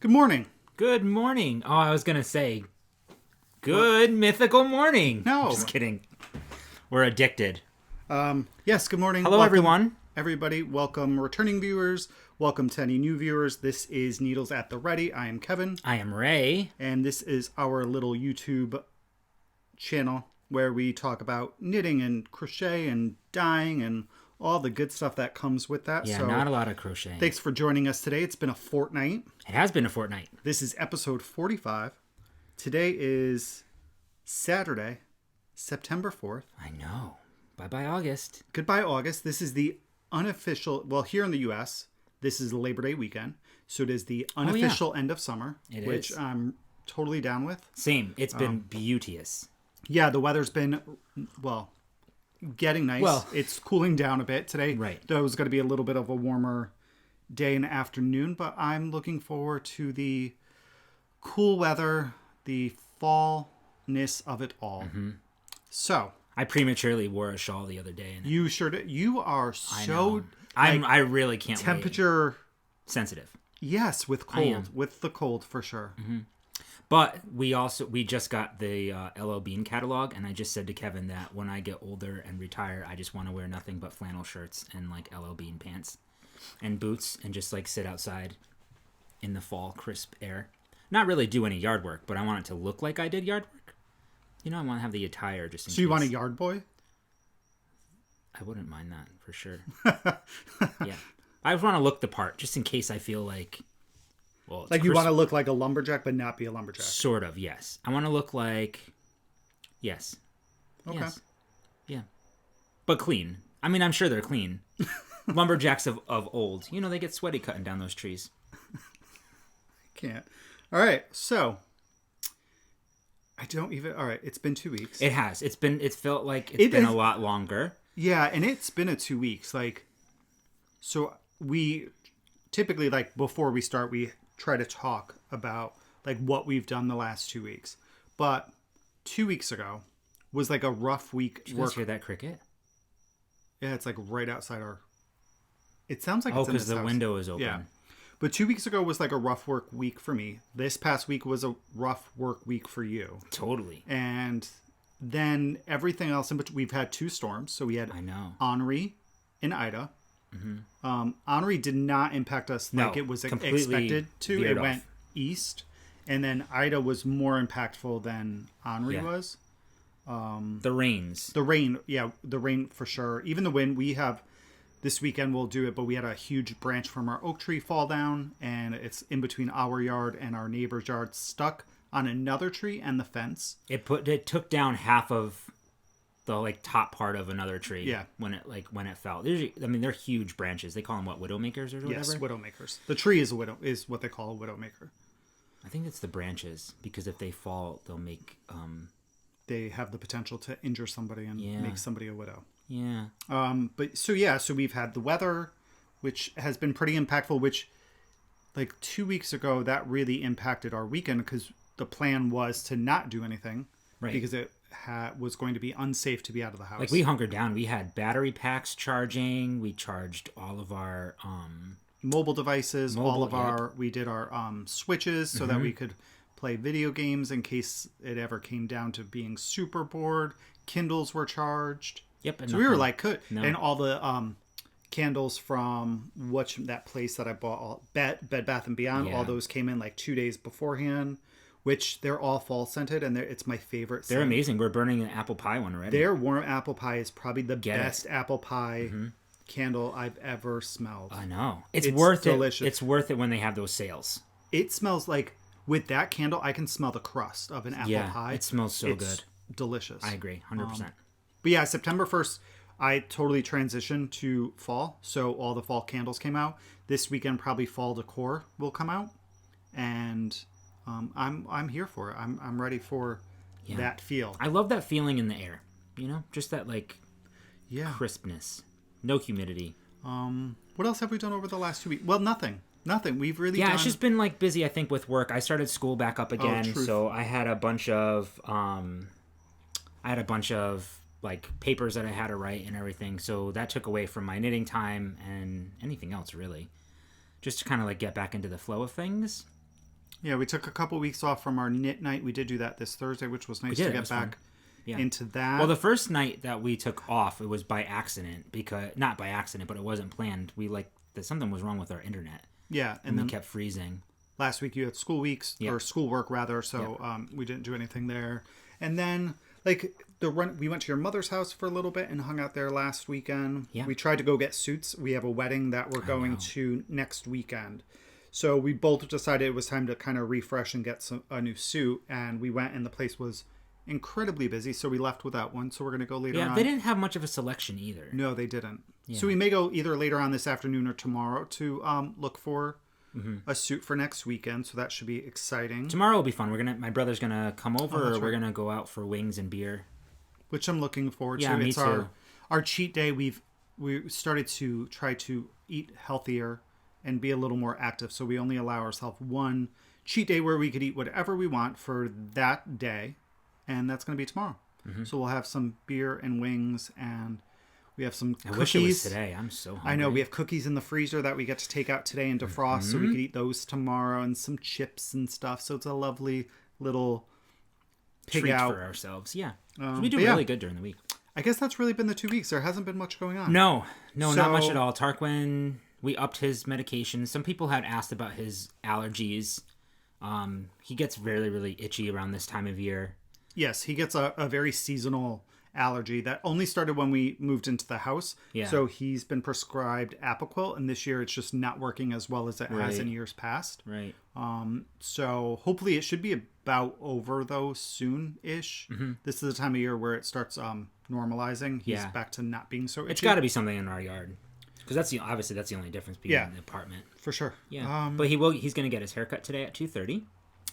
Good morning. Good morning. Oh, I was going to say, good mythical morning. No. I'm just kidding. We're addicted. Yes, good morning. Hello, everyone. Everybody, welcome returning viewers. Welcome to any new viewers. This is Needles at the Ready. I am Kevin. I am Ray. And this is our little YouTube channel where we talk about knitting and crochet and dyeing and all the good stuff that comes with that. Yeah, so, not a lot of crocheting. Thanks for joining us today. It's been a fortnight. It has been a fortnight. This is episode 45. Today is Saturday, September 4th. I know. Bye-bye, August. Goodbye, August. This is the unofficial, well, here in the U.S., this is Labor Day weekend. So it is the unofficial end of summer, which I'm totally down with. Same. It's been beauteous. Yeah, the weather's been, well, getting nice. Well, it's cooling down a bit today. Right. Though it's going to be a little bit of a warmer day and afternoon, but I'm looking forward to the cool weather, the fallness of it all. Mm-hmm. So I prematurely wore a shawl the other day. And you sure did. You are so... I really can't temperature wait. Sensitive. Yes, with cold. With the cold, for sure. Mm-hmm. But we just got the LL Bean catalog, and I just said to Kevin that when I get older and retire, I just want to wear nothing but flannel shirts and like LL Bean pants and boots and just like sit outside in the fall crisp air. Not really do any yard work, but I want it to look like I did yard work. You know, I want to have the attire just in case. So you want a yard boy? I wouldn't mind that for sure. Yeah. I want to look the part just in case I feel like... Well, like you want to look like a lumberjack, but not be a lumberjack. Sort of, yes. I want to look like... Yes. Okay. Yes. Yeah. But clean. I mean, I'm sure they're clean. Lumberjacks of old. You know, they get sweaty cutting down those trees. Can't. All right, so... All right, it's been 2 weeks. It has. It felt like it's been a lot longer. Yeah, and it's been a 2 weeks. Like, so we typically, like, before we start, we try to talk about, like, what we've done the last 2 weeks. But 2 weeks ago was, like, a rough week. Did you guys hear that cricket? Yeah, it's, like, right outside our... It sounds like it's in this because the window is open. Yeah. But 2 weeks ago was, like, a rough work week for me. This past week was a rough work week for you. Totally. And then everything else in between. We've had 2 storms. So we had Henri and Ida. Mm-hmm. Henri did not impact us like it was expected to. It went east. And then Ida was more impactful than Henri was. The rains. The rain. Yeah, the rain for sure. Even the wind. We have... This weekend we'll do it, but we had a huge branch from our oak tree fall down, and it's in between our yard and our neighbor's yard, stuck on another tree and the fence. It took down half of the like top part of another tree. Yeah. When it fell. They're huge branches. They call them what, widowmakers or whatever. Yes, widowmakers. The tree is what they call a widowmaker. I think it's the branches because if they fall, they'll make. They have the potential to injure somebody and make somebody a widow. Yeah. So we've had the weather, which has been pretty impactful, which like 2 weeks ago, that really impacted our weekend because the plan was to not do anything because it was going to be unsafe to be out of the house. Like we hunkered down. We had battery packs charging. We charged all of our mobile devices, we did our switches so that we could play video games in case it ever came down to being super bored. Kindles were charged. Yep. So we were like, and all the candles from that place that I bought, Bed Bath & Beyond, all those came in like 2 days beforehand, which they're all fall scented, and it's my favorite scent. They're amazing. We're burning an apple pie one already. Their warm apple pie is probably the best apple pie candle I've ever smelled. I know. It's worth delicious. It's worth it when they have those sales. It smells like, with that candle, I can smell the crust of an apple pie. It smells so good. Delicious. I agree, 100%. But yeah, September 1st, I totally transitioned to fall. So all the fall candles came out. This weekend, probably fall decor will come out. And I'm here for it. I'm ready for that feel. I love that feeling in the air. You know, just that like crispness. No humidity. What else have we done over the last 2 weeks? Well, nothing. We've really it's just been like busy, I think, with work. I started school back up again, so I had a bunch of like papers that I had to write and everything. So that took away from my knitting time and anything else really. Just to kind of like get back into the flow of things. Yeah, we took a couple weeks off from our knit night. We did do that this Thursday, which was nice to get back into that. Well, the first night that we took off, it was by accident, because not by accident, but it wasn't planned. Something was wrong with our internet. Yeah, and then kept freezing. Last week you had school weeks or schoolwork rather, so we didn't do anything there. And then we went to your mother's house for a little bit and hung out there last weekend. Yeah. We tried to go get suits. We have a wedding that we're going to next weekend. So we both decided it was time to kind of refresh and get a new suit. And we went, and the place was incredibly busy, so we left without one. So we're going to go later on. Yeah, they didn't have much of a selection either. No, they didn't. Yeah. So we may go either later on this afternoon or tomorrow to look for a suit for next weekend. So that should be exciting. Tomorrow will be fun. My brother's going to come over, or we're going to go out for wings and beer. Which I'm looking forward to. Yeah, me too. Our cheat day. We started to try to eat healthier and be a little more active. So we only allow ourselves one cheat day where we could eat whatever we want for that day. And that's going to be tomorrow. Mm-hmm. So we'll have some beer and wings, and we have some cookies. I wish it was today. I'm so hungry. I know. We have cookies in the freezer that we get to take out today and defrost, so we could eat those tomorrow, and some chips and stuff. So it's a lovely little treat for ourselves. Yeah. We do really good during the week. I guess that's really been the 2 weeks. There hasn't been much going on. No, not much at all. Tarquin, we upped his medication. Some people had asked about his allergies. He gets really, really itchy around this time of year. Yes, he gets a very seasonal allergy that only started when we moved into the house. Yeah. So he's been prescribed Apoquel, and this year it's just not working as well as it has in years past. Right. So hopefully it should be about over, though, soon-ish. Mm-hmm. This is the time of year where it starts normalizing. He's back to not being so itchy. It's got to be something in our yard. Because that's the only difference between the apartment. For sure. Yeah. But he's going to get his haircut today at 2:30.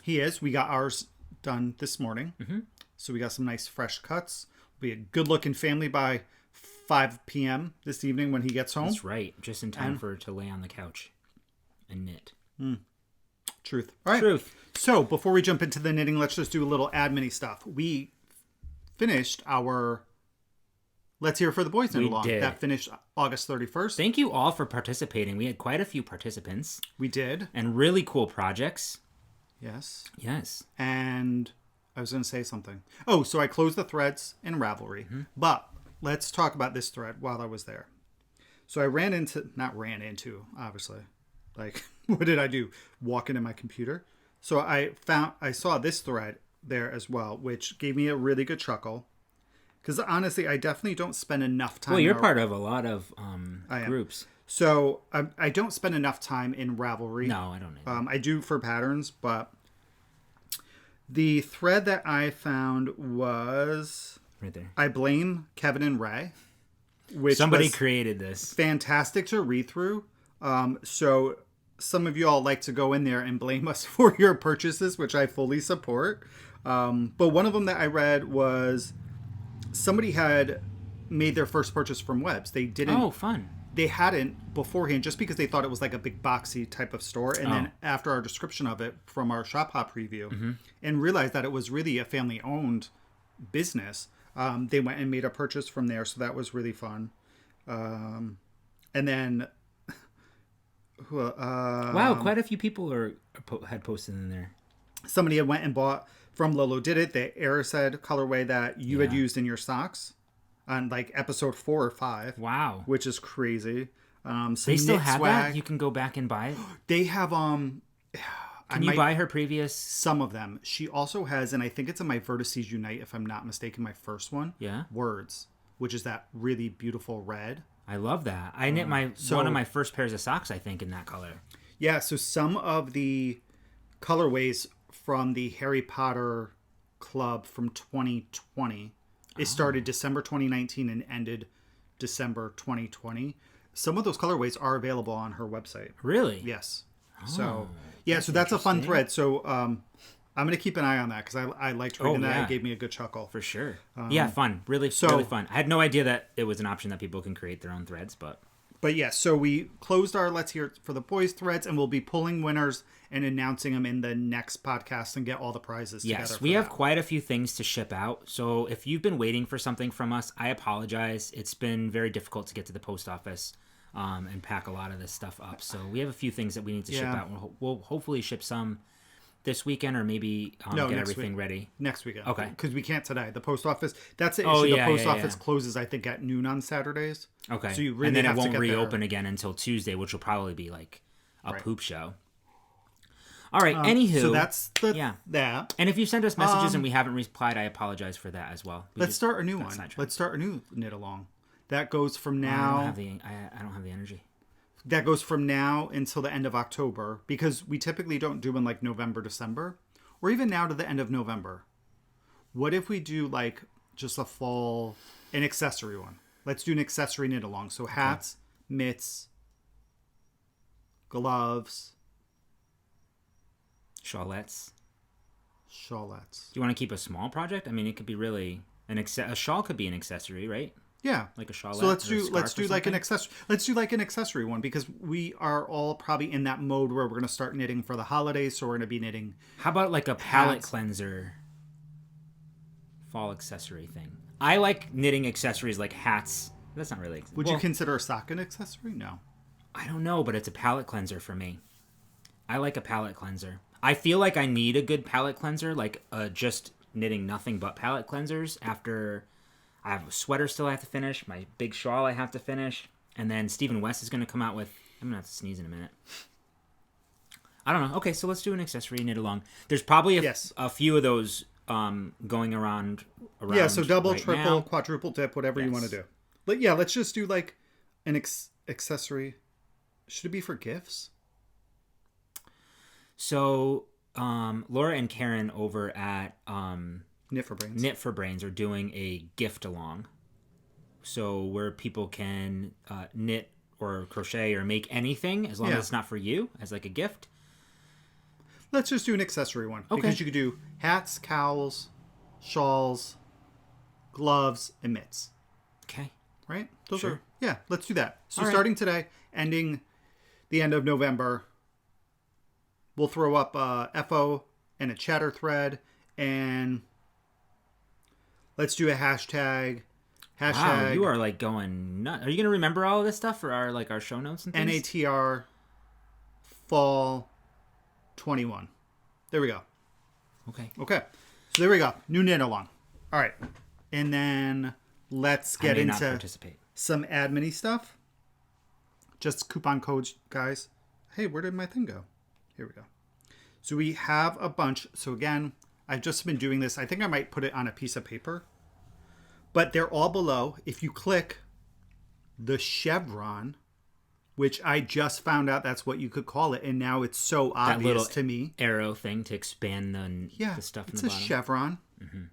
He is. We got ours done this morning. Mm-hmm. So we got some nice fresh cuts. We'll be a good-looking family by 5 p.m. this evening when he gets home. That's right. Just in time to lay on the couch and knit. Truth. All right. Truth. So before we jump into the knitting, let's just do a little admin-y stuff. We finished our Let's Hear for the Boys Knit Along. That finished August 31st. Thank you all for participating. We had quite a few participants. We did. And really cool projects. Yes. Yes. And I was going to say something. Oh, so I closed the threads in Ravelry. Mm-hmm. But let's talk about this thread while I was there. So I obviously. Like, what did I do? Walk into my computer? So I saw this thread there as well, which gave me a really good chuckle. Because honestly, I definitely don't spend enough time. Well, you're part of a lot of groups. So I don't spend enough time in Ravelry. No, I don't. I do for patterns, but the thread that I found was right there. I blame Kevin and Ray. Which somebody created this. Fantastic to read through. So some of you all like to go in there and blame us for your purchases, which I fully support. But one of them that I read was somebody had made their first purchase from Webs. They didn't. Oh, fun. They hadn't beforehand just because they thought it was like a big boxy type of store. And then after our description of it from our Shop Hop review and realized that it was really a family owned business, they went and made a purchase from there. So that was really fun. And then wow, quite a few people had posted in there. Somebody had went and bought from Lolo Did It, the Aerosed colorway that you had used in your socks on like episode 4 or 5. Wow. Which is crazy. They still have that? You can go back and buy it? They have, Can you buy her previous? Some of them. She also has, and I think it's in my Vertices Unite, if I'm not mistaken, my first one. Yeah. Words, which is that really beautiful red. I love that. I knit one of my first pairs of socks, I think, in that color. Yeah, so some of the colorways from the Harry Potter Club from 2020. It started December 2019 and ended December 2020. Some of those colorways are available on her website. Really? Yes. So that's a fun thread. So I'm going to keep an eye on that because I liked reading that. It gave me a good chuckle. For sure. Fun. Really fun. I had no idea that it was an option that people can create their own threads, but so we closed our Let's Hear for the Boys threads, and we'll be pulling winners and announcing them in the next podcast and get all the prizes together. Yes, we have quite a few things to ship out. So if you've been waiting for something from us, I apologize. It's been very difficult to get to the post office and pack a lot of this stuff up. So we have a few things that we need to ship out. We'll hopefully ship some this weekend, or maybe get everything ready next weekend? Okay, because we can't today. The post office. That's the issue. The post office closes, I think, at noon on Saturdays. Okay, so you really and then have it won't to get reopen there again until Tuesday, which will probably be like a poop show. All right. Anywho, so that's that. And if you send us messages and we haven't replied, I apologize for that as well. Let's start a new one. Let's start a new knit along. That goes from now. I don't have the energy. That goes from now until the end of October, because we typically don't do in like November, December, or even now to the end of November. What if we do like just an accessory one? Let's do an accessory knit along. So hats, mitts, gloves. Shawlettes. Do you want to keep a small project? I mean, it could be really a shawl could be an accessory, right? Yeah, like a shawlette. So let's do like an accessory. Let's do like an accessory one, because we are all probably in that mode where we're going to start knitting for the holidays. So we're going to be knitting. How about like a palette cleanser fall accessory thing? I like knitting accessories like hats. That's not really. Would you consider a sock an accessory? No. I don't know, but it's a palette cleanser for me. I like a palette cleanser. I feel like I need a good palette cleanser, like just knitting nothing but palette cleansers after I have a sweater still I have to finish, my big shawl I have to finish, and then Stephen West is going to come out with... I'm going to have to sneeze in a minute. I don't know. Okay, so let's do an accessory knit along. There's probably a few of those going around yeah, so double, triple, quadruple dip, whatever you want to do. But yeah, let's just do like an accessory. Should it be for gifts? So, Laura and Karen over at Knit for Brains are doing a gift along. So where people can knit or crochet or make anything as long as it's not for you, as like a gift. Let's just do an accessory one. Okay. Because you could do hats, cowls, shawls, gloves, and mitts. Okay. Right? Those are... Yeah, let's do that. So starting today, ending the end of November... We'll throw up FO and a chatter thread, and let's do a hashtag. Wow, you are like going nuts. Are you going to remember all of this stuff for our show notes and things? NATR Fall 21. There we go. Okay. So there we go. New knit along. All right. And then let's get into some admin-y stuff. Just coupon codes, guys. Hey, where did my thing go? Here we go. So we have a bunch. So again, I've just been doing this. I think I might put it on a piece of paper. But they're all below. If you click the chevron, which I just found out that's what you could call it, and now it's so obvious to me. Arrow thing to expand the stuff in the bottom. It's a chevron. Mm-hmm.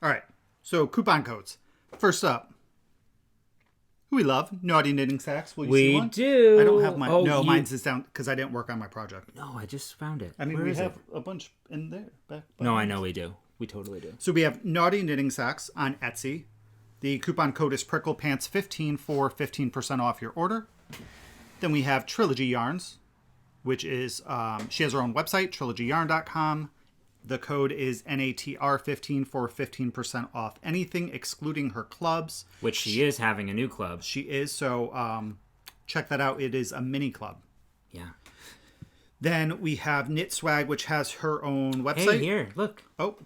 All right. So coupon codes. First up. Who we love, Naughty Knitting Sacks. Will you see one? We do. I don't have mine. Oh, no, mine's is down because I didn't work on my project. No, I just found it. I mean, we have a bunch in there. No, I know we do. We totally do. So we have Naughty Knitting Sacks on Etsy. The coupon code is PricklePants15 for 15% off your order. Then we have Trilogy Yarns, which is, she has her own website, trilogyyarn.com. The code is NATR15 for 15% off anything, excluding her clubs. Which she is having a new club. She is, so check that out. It is a mini club. Yeah. Then we have Knit Swag, which has her own website. Hey, here, look. Oh.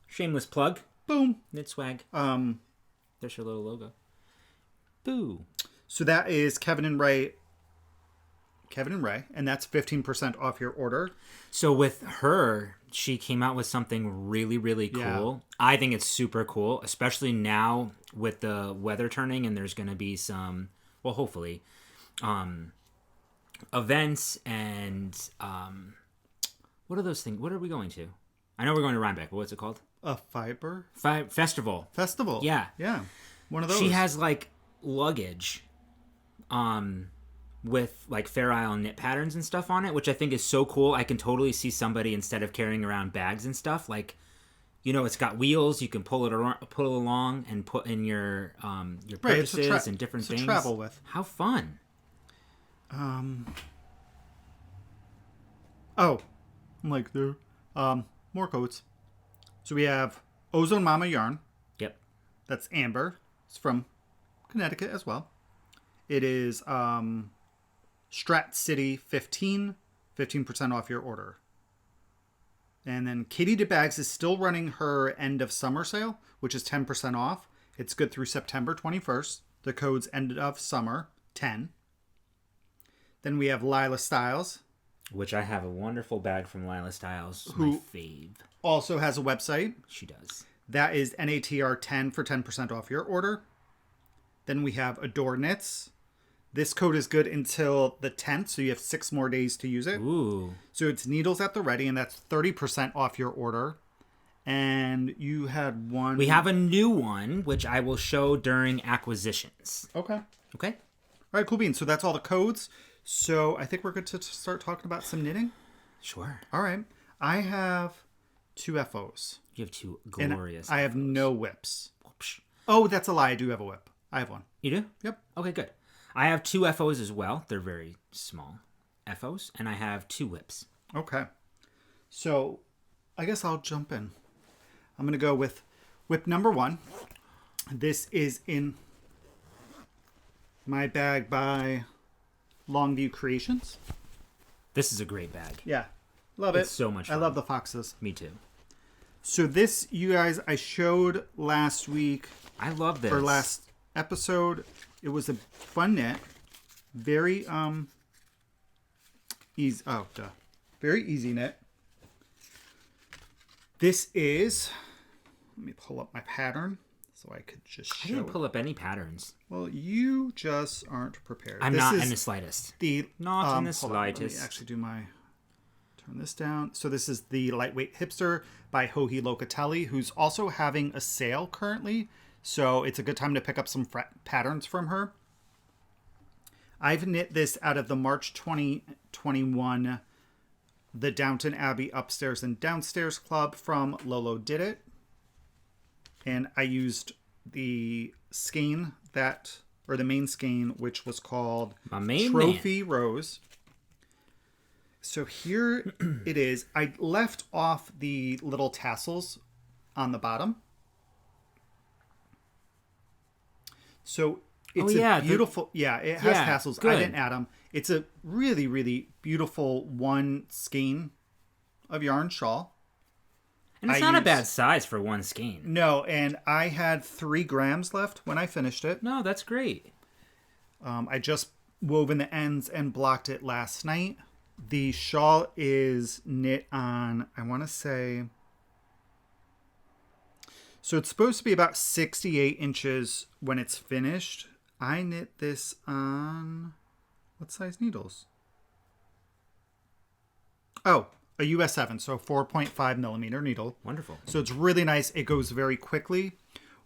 Shameless plug. Boom. Knit Swag. There's her little logo. Boo. So that is Kevin and Ray, and that's 15% off your order. So with her, she came out with something really, really cool. Yeah. I think it's super cool, especially now with the weather turning and there's going to be some, well, hopefully, events and what are those things? What are we going to? I know we're going to Rhinebeck, but what's it called? A fiber? Festival. Yeah. Yeah. One of those. She has like luggage with like Fair Isle knit patterns and stuff on it, which I think is so cool. I can totally see somebody, instead of carrying around bags and stuff, like, you know, it's got wheels. You can pull it along and put in your purchases and different things. To travel with. How fun! Oh, I'm like there. More coats. So we have Ozone Mama yarn. Yep. That's Amber. It's from Connecticut as well. It is Strat City 15 15% off your order. And then Katie DeBags is still running her end of summer sale, which is 10% off. It's good through September 21st. The code's end of summer 10. Then we have Lila Styles, which I have a wonderful bag from Lila Styles, my fave. Also has a website. She does. That is NATR10 for 10% off your order. Then we have Adore Knits. This code is good until the 10th, so you have 6 more days to use it. Ooh. So it's needles at the ready, and that's 30% off your order. And you had one... We have a new one, which I will show during acquisitions. Okay. Okay. All right, cool beans. So that's all the codes. So I think we're good to start talking about some knitting. Sure. All right. I have 2 FOs. You have 2 glorious I have FOs. no whips. Oh, that's a lie. I do have a whip. I have one. You do? Yep. Okay, good. I have 2 FOs as well. They're very small FOs. And I have 2 whips. Okay. So I guess I'll jump in. I'm going to go with whip number 1. This is in my bag by Longview Creations. This is a great bag. Yeah. Love it. It's so much fun. I love the foxes. Me too. So this, you guys, I showed last week. I love this. For last episode. It was a fun knit. Very, easy. Oh, duh. Very easy knit. This is, let me pull up my pattern so I could just show I didn't pull up any patterns. Well, you just aren't prepared. I'm not in the slightest. Not in the slightest. Let me actually turn this down. So this is the Lightweight Hipster by Joji Locatelli, who's also having a sale currently. So it's a good time to pick up some patterns from her. I've knit this out of the March 2021 the Downton Abbey Upstairs and Downstairs Club from Lolo Did It. And I used the skein the main skein, which was called Trophy Rose. So here it is. I left off the little tassels on the bottom. So it's beautiful. It has tassels. Good. I didn't add them. It's a really, really beautiful one skein of yarn shawl. And it's not a bad size for one skein. No, and I had 3 grams left when I finished it. No, that's great. I just wove in the ends and blocked it last night. The shawl is knit on, I want to say... So it's supposed to be about 68 inches when it's finished. I knit this on... What size needles? Oh, a US 7, so 4.5 millimeter needle. Wonderful. So it's really nice. It goes very quickly.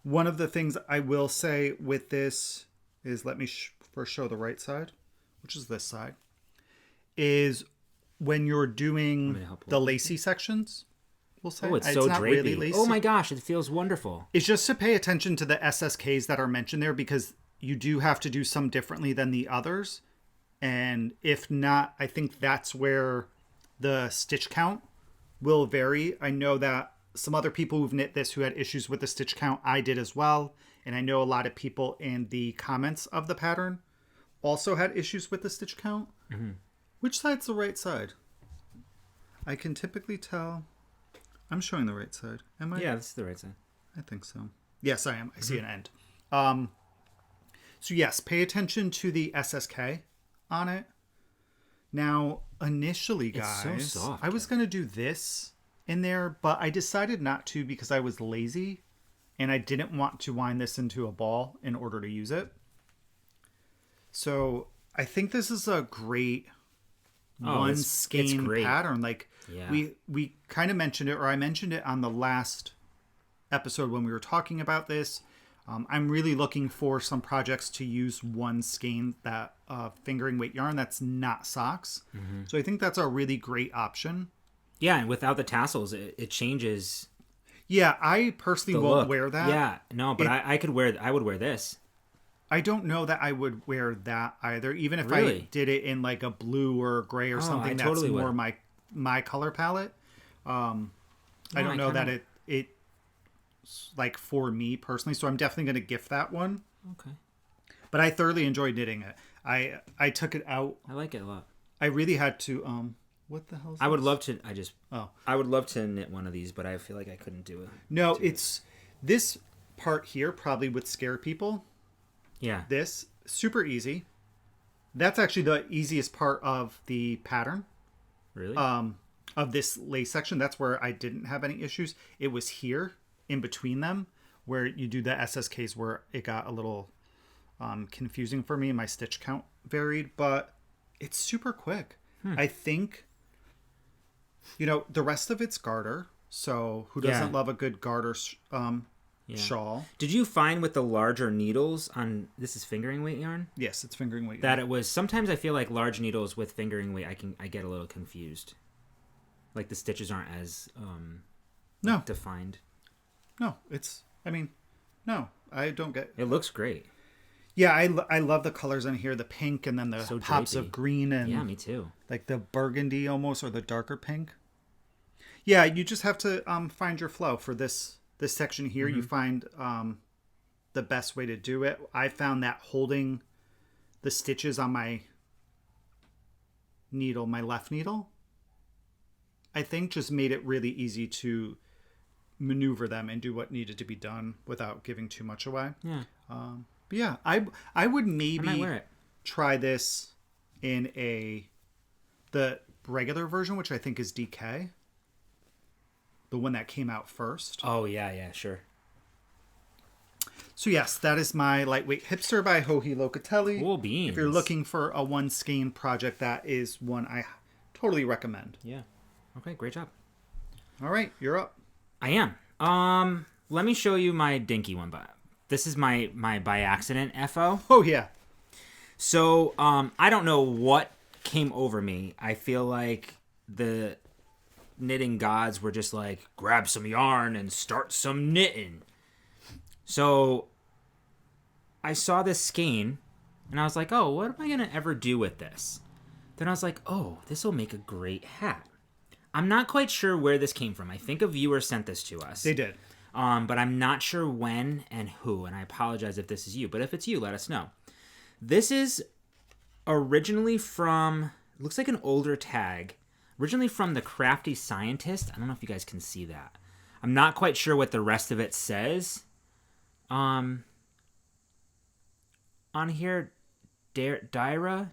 One of the things I will say with this is, let me first show the right side, which is this side, is when you're doing the lacy sections, we'll say. Oh, it's so not drapey. Really lacy. Oh my gosh, it feels wonderful. It's just to pay attention to the SSKs that are mentioned there, because you do have to do some differently than the others. And if not, I think that's where the stitch count will vary. I know that some other people who've knit this who had issues with the stitch count, I did as well. And I know a lot of people in the comments of the pattern also had issues with the stitch count. Mm-hmm. Which side's the right side? I can typically tell. I'm showing the right side. Am I? Yeah, this is the right side. I think so. Yes, I am. I see an end. So yes, pay attention to the SSK on it. Now, initially, guys, it's so soft, I was going to do this in there, but I decided not to because I was lazy and I didn't want to wind this into a ball in order to use it. So I think this is a great one skein pattern. Like we kind of mentioned it, or I mentioned it on the last episode when we were talking about this. I'm really looking for some projects to use one skein, that fingering weight yarn that's not socks. Mm-hmm. So I think that's a really great option. Yeah, and without the tassels, it changes. Yeah, I personally won't wear that. Yeah, no, but I would wear this. I don't know that I would wear that either, even if I did it in like a blue or gray or something that's totally more my color palette. I don't know that it like for me personally, so I'm definitely going to gift that one. Okay. But I thoroughly enjoyed knitting it. I took it out. I like it a lot. I really had to What the hell is I would this? love to. I would love to knit one of these, but I feel like I couldn't do it. No, it's this part here probably would scare people. Yeah. This super easy. That's actually the easiest part of the pattern. Really? Of this lace section. That's where I didn't have any issues. It was here in between them where you do the SSKs where it got a little confusing for me and my stitch count varied, but it's super quick. I think, the rest of it's garter. So who doesn't love a good garter shawl? Did you find with the larger needles on this is fingering weight yarn? Yes, it's fingering weight yarn. That it was sometimes I feel like large needles with fingering weight I get a little confused. Like the stitches aren't as defined. No, no, I don't get. It looks great. Yeah, I love the colors in here, the pink and then the pops of green and yeah, me too. Like the burgundy almost or the darker pink. Yeah, you just have to find your flow for this section here. You find the best way to do it. I found that holding the stitches on my needle, my left needle, I think just made it really easy to maneuver them and do what needed to be done without giving too much away. Yeah. But yeah, I would maybe try this in the regular version, which I think is DK. The one that came out first. Oh, yeah, sure. So yes, that is my lightweight hipster by Joji Locatelli. Cool beans. If you're looking for a one skein project, that is one I totally recommend. Yeah. Okay, great job. All right, you're up. I am. Let me show you my dinky one, but this is my by accident FO. Oh yeah. So I don't know what came over me. I feel like the knitting gods were just like, grab some yarn and start some knitting. So I saw this skein and I was like, oh, what am I gonna ever do with this? Then I was like, oh, this will make a great hat. I'm not quite sure where this came from. I think a viewer sent this to us. They did. But I'm not sure when and who, and I apologize if this is you. But if it's you, let us know. This is originally from, looks like an older tag, originally from the Crafty Scientist. I don't know if you guys can see that. I'm not quite sure what the rest of it says. On here, Dara.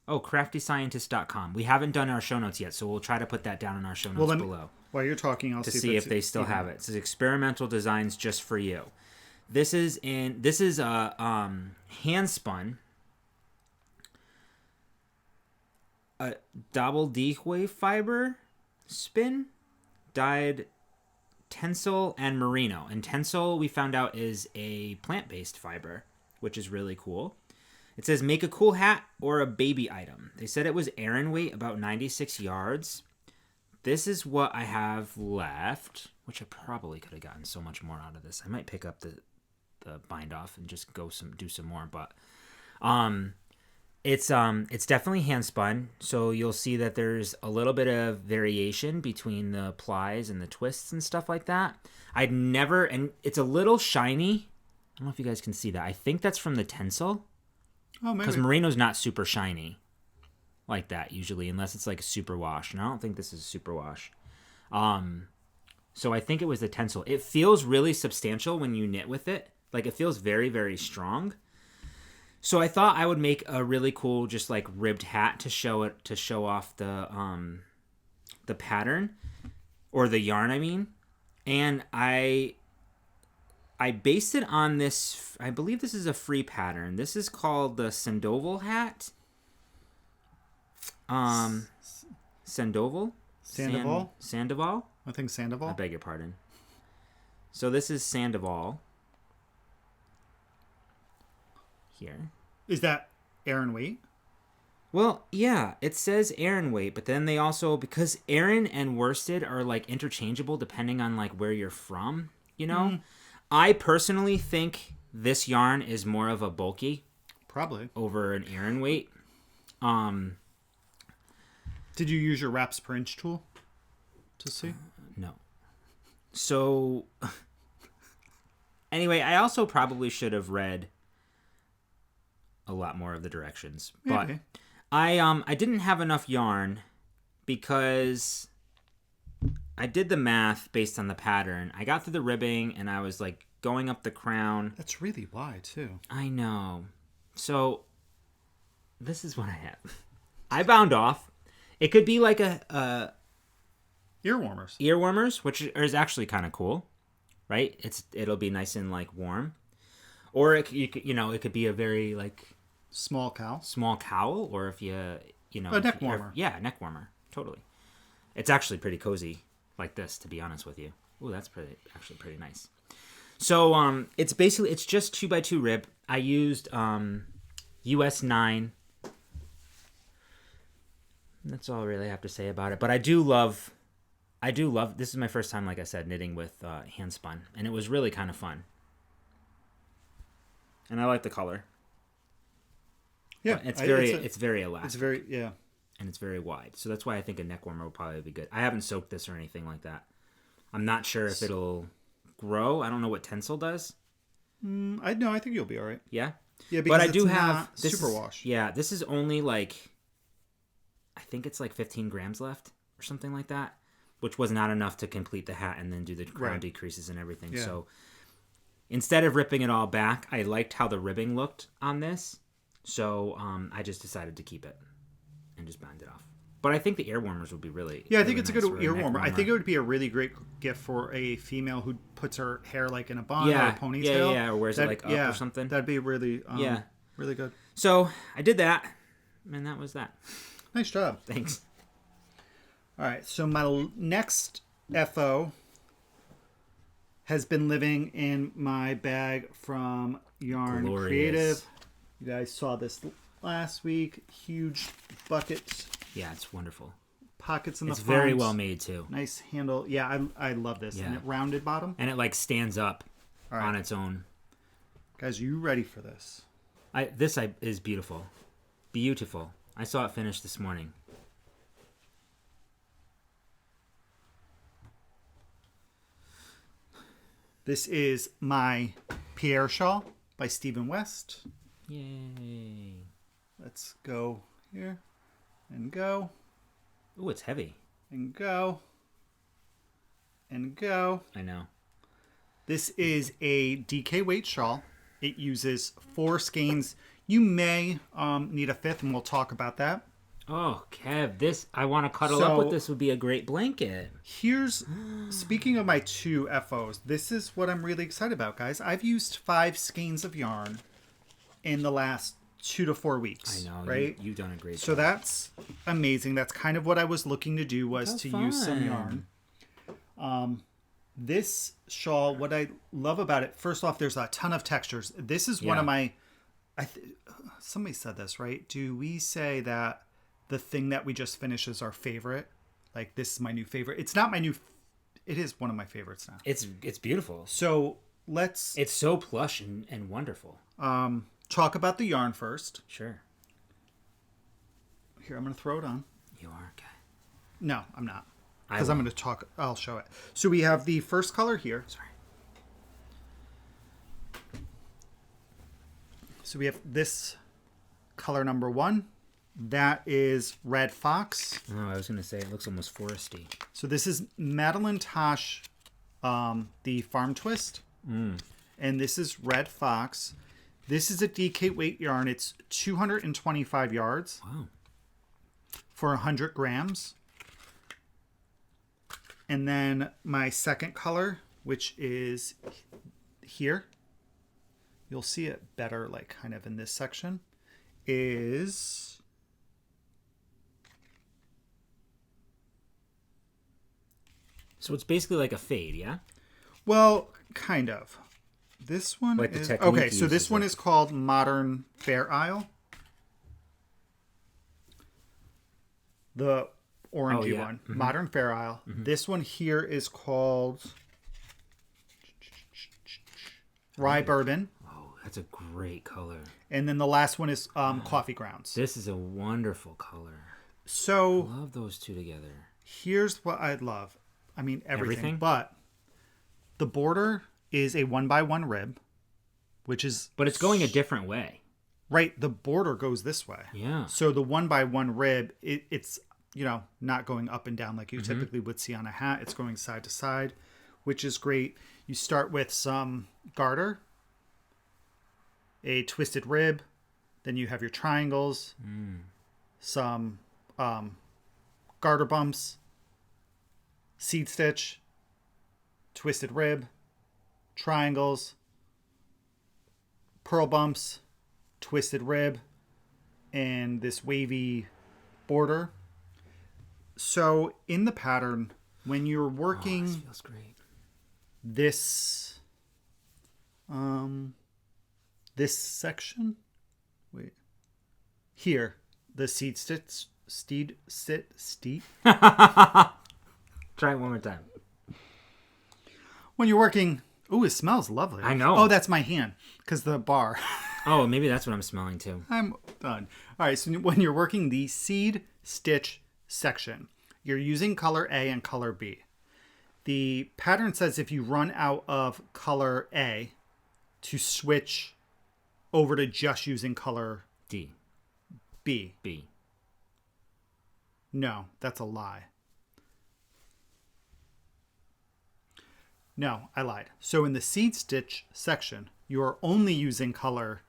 Oh, craftyscientist.com. We haven't done our show notes yet, so we'll try to put that down in our show notes below. While you're talking, I'll see if they still have it. It says experimental designs just for you. This is a hand spun a double decoy fiber spin dyed tencel and merino. And tencel we found out is a plant-based fiber, which is really cool. It says, make a cool hat or a baby item. They said it was Aran weight, about 96 yards. This is what I have left, which I probably could have gotten so much more out of this. I might pick up the bind off and just do some more. But it's definitely hand spun. So you'll see that there's a little bit of variation between the plies and the twists and stuff like that. And it's a little shiny. I don't know if you guys can see that. I think that's from the tencel. Oh, maybe. Because merino's not super shiny like that usually, unless it's like a super wash. And I don't think this is a super wash. So I think it was the tencel. It feels really substantial when you knit with it. Like it feels very, very strong. So I thought I would make a really cool, just like ribbed hat to show off the pattern or the yarn. I mean, and I based it on this, I believe this is a free pattern. This is called the Sandoval hat. Sandoval? Sandoval? I think Sandoval. I beg your pardon. So this is Sandoval. Here. Is that Aran weight? Well, yeah, it says Aran weight, but then they also, because Aran and worsted are like interchangeable depending on like where you're from, you know? Mm. I personally think this yarn is more of a bulky. Probably. Over an Aran weight. Did you use your wraps per inch tool to see? No. So, anyway, I also probably should have read a lot more of the directions. Maybe. But I didn't have enough yarn because I did the math based on the pattern. I got through the ribbing, and I was like going up the crown. That's really wide too. I know. So this is what I have. I bound off. It could be like a ear warmers. Ear warmers, which is actually kind of cool, right? It'll be nice and like warm, or it could be a very like small cowl, or if a neck warmer. A neck warmer, totally. It's actually pretty cozy like this, to be honest with you. Ooh, that's actually pretty nice. So it's just 2x2 rib. I used US 9. That's all I really have to say about it. But I do love. This is my first time, like I said, knitting with hand spun, and it was really kind of fun. And I like the color. Yeah, but it's very elastic. It's very and it's very wide. So that's why I think a neck warmer will probably be good. I haven't soaked this or anything like that. I'm not sure if it'll grow. I don't know what Tencel does. I think you'll be all right. Yeah? Yeah, because but I do have superwash. Yeah, this is only like, I think it's like 15 grams left or something like that, which was not enough to complete the hat and then do the crown decreases and everything. Yeah. So instead of ripping it all back, I liked how the ribbing looked on this. So I just decided to keep it and just bound it off. But I think the ear warmers would be really I think it's nice a good ear warmer. I think it would be a really great gift for a female who puts her hair like in a bun or a ponytail. Or wears it like up or something. That'd be really really good. So I did that, and that was that. Nice job. Thanks. All right, so my next FO has been living in my bag from Yarn Creative. You guys saw this last week. Huge buckets. Yeah, it's wonderful. Pockets in the front. It's very well made too. Nice handle. Yeah, I love this. Yeah. And it rounded bottom. And it like stands up on its own. Guys, are you ready for this? This is beautiful. Beautiful. I saw it finished this morning. This is my Pierre shawl by Stephen West. Yay. Let's go here and go. Ooh, it's heavy. And go. And go. I know. This is a DK weight shawl. It uses 4 skeins. You may need a 5th, and we'll talk about that. Oh, Kev, I want to cuddle up with this. Would be a great blanket. Speaking of my 2 FOs, this is what I'm really excited about, guys. I've used 5 skeins of yarn in the last 2 to 4 weeks. I know, right? You've done a great job. So that's amazing. That's kind of what I was looking to do, was use some yarn. This shawl, what I love about it, first off, there's a ton of textures. This is one of my... somebody said this, right? Do we say that the thing that we just finished is our favorite? Like, this is my new favorite. It's not my new... It is one of my favorites now. It's beautiful. So let's... It's so plush and wonderful. Talk about the yarn first. Sure. Here, I'm going to throw it on. You are, okay. No, I'm not. Because I'm going to talk... I'll show it. So we have the first color here. Sorry. So we have this color number 1. That is Red Fox. Oh, I was going to say, it looks almost foresty. So this is Madeline Tosh, the Farm Twist. And this is Red Fox. This is a DK weight yarn. It's 225 yards. Wow. For 100 grams. And then my second color, which is here. You'll see it better, like kind of in this section, is... So it's basically like a fade, yeah? Well, kind of. This one like is... The technique okay, so this one is called Modern Fair Isle. The orangey one. Mm-hmm. Modern Fair Isle. Mm-hmm. This one here is called Rye Bourbon. Oh, that's a great color. And then the last one is Coffee Grounds. This is a wonderful color. So... I love those two together. Here's what I'd love. I mean, everything. But the border is a 1x1 rib, which is... But it's going a different way. Right. The border goes this way. Yeah. So the 1x1 rib, it's not going up and down like you typically would see on a hat. It's going side to side, which is great. You start with some garter, a twisted rib, then you have your triangles, some garter bumps, seed stitch, twisted rib, triangles, pearl bumps, twisted rib, and this wavy border. So in the pattern, when you're working this feels great. This section, here, the seed stitch, Try it one more time. When you're working, it smells lovely. I know. Oh, that's my hand, because the bar. Oh, maybe that's what I'm smelling too. I'm done. All right, so when you're working the seed stitch section, you're using color A and color B. The pattern says if you run out of color A, to switch over to just using color B. No, that's a lie. No, I lied. So in the seed stitch section, you are only using color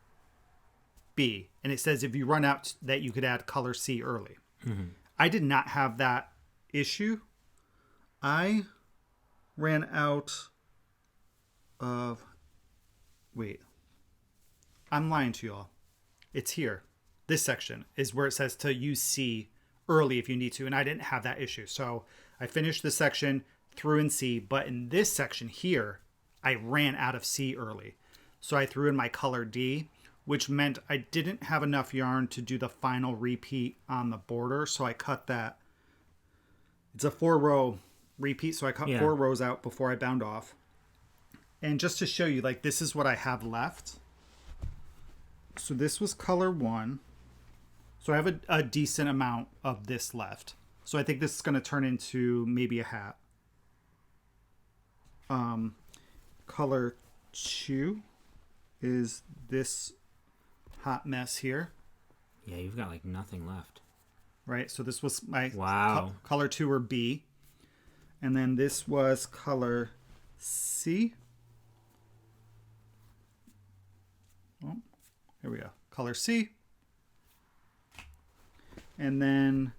B. And it says if you run out that you could add color C early. I did not have that issue. I ran out of... Wait. I'm lying to y'all. It's here. This section is where it says to use C early if you need to. And I didn't have that issue. So I finished the section, threw in C. But in this section here, I ran out of C early. So I threw in my color D, which meant I didn't have enough yarn to do the final repeat on the border. So I cut that. It's a 4-row repeat. So I cut 4 rows out before I bound off. And just to show you, like, this is what I have left. So this was color 1. So I have a decent amount of this left. So I think this is going to turn into maybe a hat. Color 2 is this hot mess here. Yeah, you've got like nothing left. Right, so this was my color 2 or B. And then this was color C. Oh, here we go. Color C. And then...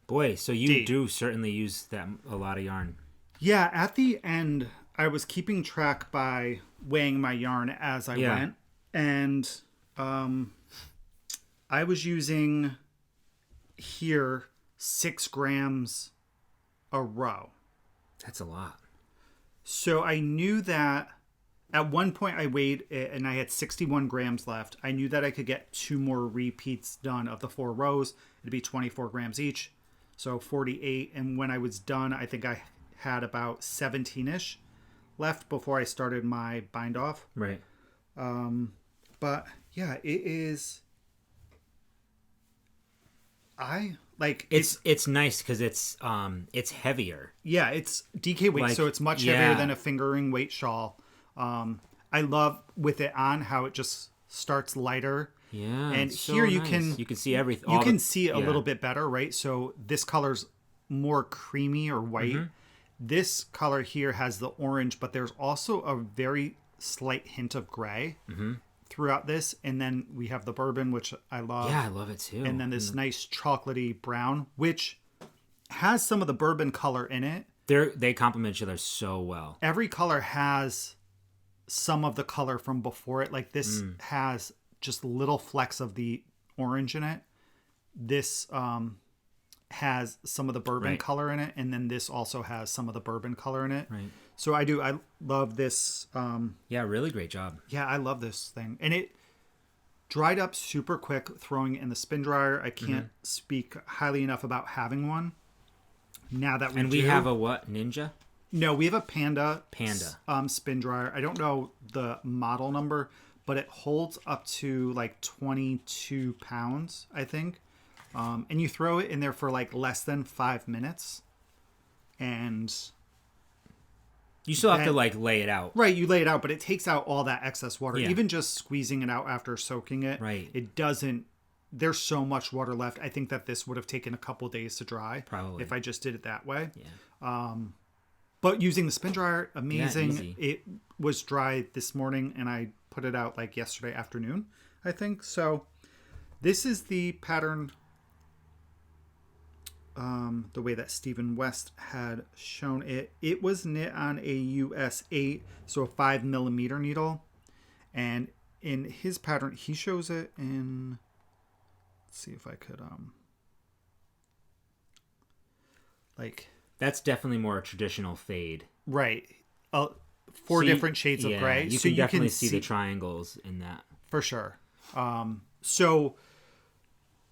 Boy, so you do certainly use a lot of yarn. Yeah, at the end, I was keeping track by weighing my yarn as I went. And I was using here 6 grams a row. That's a lot. So I knew that at one point I weighed it and I had 61 grams left. I knew that I could get 2 more repeats done of the 4 rows. It'd be 24 grams each. So 48. And when I was done, I think I had about 17-ish left before I started my bind off. Right. But yeah, it is... It's nice because it's heavier. Yeah, it's DK weight, so it's much heavier than a fingering weight shawl. I love with it on how it just starts lighter. Yeah, and so here nice. You can see everything. You can see a little bit better, right? So this color's more creamy or white. This color here has the orange, but there's also a very slight hint of gray throughout this. And then we have the bourbon, which I love. Yeah, I love it too. And then this nice chocolatey brown, which has some of the bourbon color in it. They complement each other so well. Every color has some of the color from before it. Like this has just little flecks of the orange in it. This has some of the bourbon color in it. And then this also has some of the bourbon color in it. Right. So I love this. Yeah, really great job. Yeah, I love this thing. And it dried up super quick throwing it in the spin dryer. I can't speak highly enough about having one. Now that we have a what? Ninja? No, we have a Panda spin dryer. I don't know the model number, but it holds up to like 22 pounds, I think. And you throw it in there for like less than 5 minutes. And you still have to like lay it out. Right, you lay it out, but it takes out all that excess water. Yeah. Even just squeezing it out after soaking it, right. it doesn't there's so much water left. I think that this would have taken a couple days to dry. Probably. If I just did it that way. Yeah. But using the spin dryer, amazing. Yeah, it was dry this morning and I put it out like yesterday afternoon, I think. So this is the pattern, the way that Stephen West had shown it. It was knit on a US 8, so a 5mm needle. And in his pattern, he shows it in, let's see if I could, like... That's definitely more a traditional fade. Right. 4 different shades of gray. You can definitely see the triangles in that. For sure. So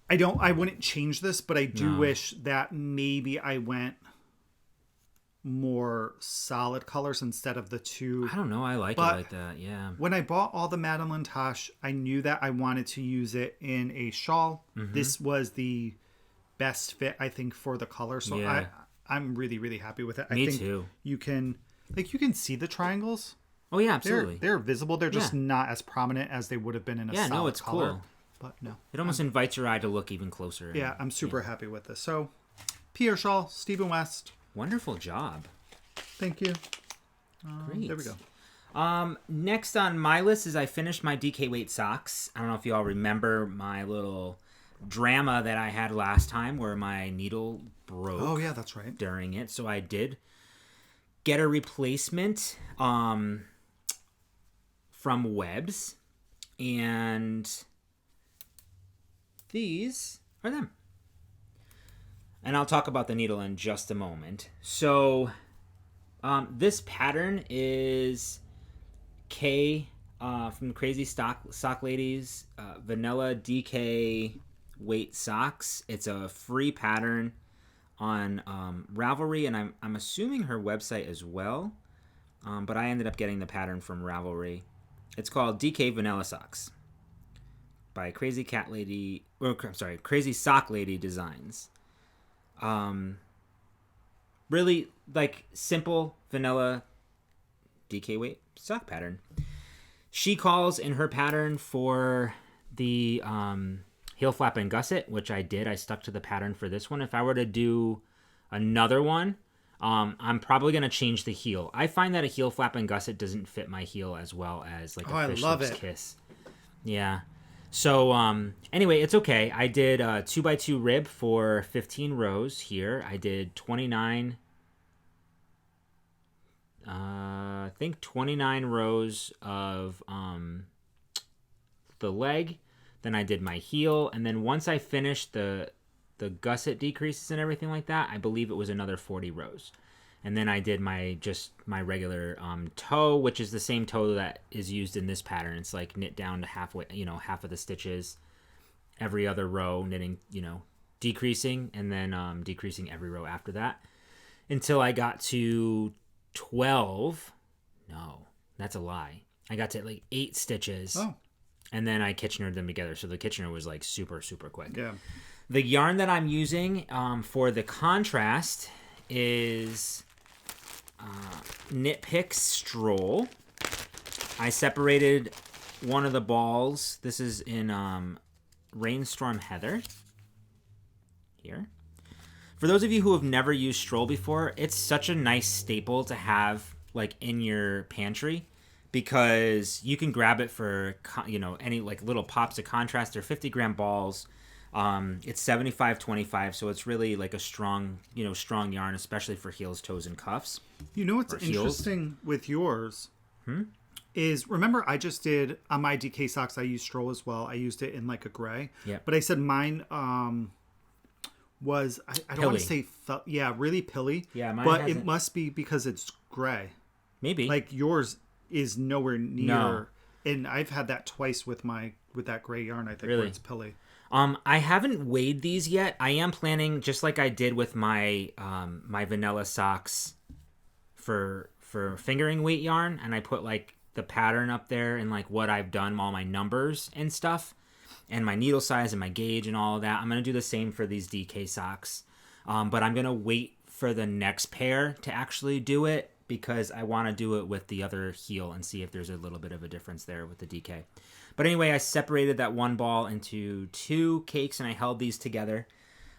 I wouldn't change this, but I do wish that maybe I went more solid colors instead of the 2. I don't know. I like it like that. Yeah. When I bought all the Madeline Tosh, I knew that I wanted to use it in a shawl. Mm-hmm. This was the best fit, I think, for the color. So I'm really, really happy with it. Me I think too. You can see the triangles. Oh yeah, absolutely. They're visible. They're just not as prominent as they would have been in a solid it's color. Cool. But no, it almost invites your eye to look even closer. Yeah, I'm super happy with this. So, Pierre shawl, Stephen West. Wonderful job. Thank you. Great. There we go. Next on my list is I finished my DK weight socks. I don't know if you all remember my little drama that I had last time where my needle broke. Oh yeah, that's right. During it, so I did get a replacement from Webs, and these are them. And I'll talk about the needle in just a moment. So this pattern is K from Crazy Sock Ladies Vanilla DK weight socks. It's a free pattern on Ravelry, and I'm assuming her website as well. But I ended up getting the pattern from Ravelry. It's called DK Vanilla Socks by Crazy Sock Lady Designs. Really like simple vanilla DK weight sock pattern. She calls in her pattern for the heel flap and gusset, which I did. I stuck to the pattern for this one. If I were to do another one, I'm probably going to change the heel. I find that a heel flap and gusset doesn't fit my heel as well as like a Fish Lips Kiss. Yeah. So anyway, it's okay. I did a 2x2 rib for 15 rows here. I did 29 rows of the leg. Then I did my heel, and then once I finished the gusset decreases and everything like that, I believe it was another 40 rows. And then I did my regular toe, which is the same toe that is used in this pattern. It's like knit down to halfway, half of the stitches every other row, knitting, decreasing, and then decreasing every row after that until I got to 12. No, that's a lie. I got to like 8 stitches. Oh. And then I Kitchenered them together. So the Kitchener was like super, super quick. Yeah. The yarn that I'm using for the contrast is Knit Picks Stroll. I separated one of the balls. This is in Rainstorm Heather. Here. For those of you who have never used Stroll before, it's such a nice staple to have like in your pantry, because you can grab it for any like little pops of contrast. They're 50-gram balls. It's 75-25, so it's really like a strong yarn, especially for heels, toes, and cuffs. What's interesting with yours is, remember I just did on my DK socks, I used Stroll as well. I used it in like a gray. Yeah. But I said mine was, I don't want to say, really pilly. Yeah, mine but it must be because it's gray. Maybe. Like yours is nowhere near. No. And I've had that twice with that gray yarn, I think, really? Where it's pilly. I haven't weighed these yet. I am planning, just like I did with my my vanilla socks for fingering weight yarn, and I put like the pattern up there and like what I've done, all my numbers and stuff, and my needle size and my gauge and all of that. I'm going to do the same for these DK socks. But I'm going to wait for the next pair to actually do it, because I want to do it with the other heel and see if there's a little bit of a difference there with the DK. But anyway, I separated that one ball into 2 cakes, and I held these together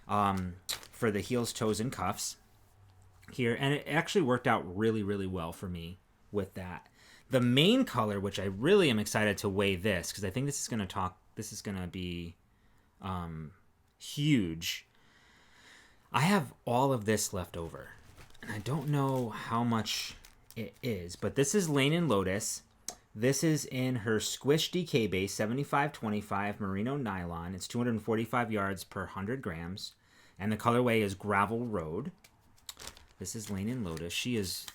for the heels, toes, and cuffs here. And it actually worked out really, really well for me with that. The main color, which I really am excited to weigh this, because I think this is going to be huge. I have all of this left over, and I don't know how much it is, but this is Lane and Lotus. This is in her Squish DK base, 7525 merino nylon. It's 245 yards per 100 grams, and the colorway is Gravel Road. This is Lane and Lotus. She has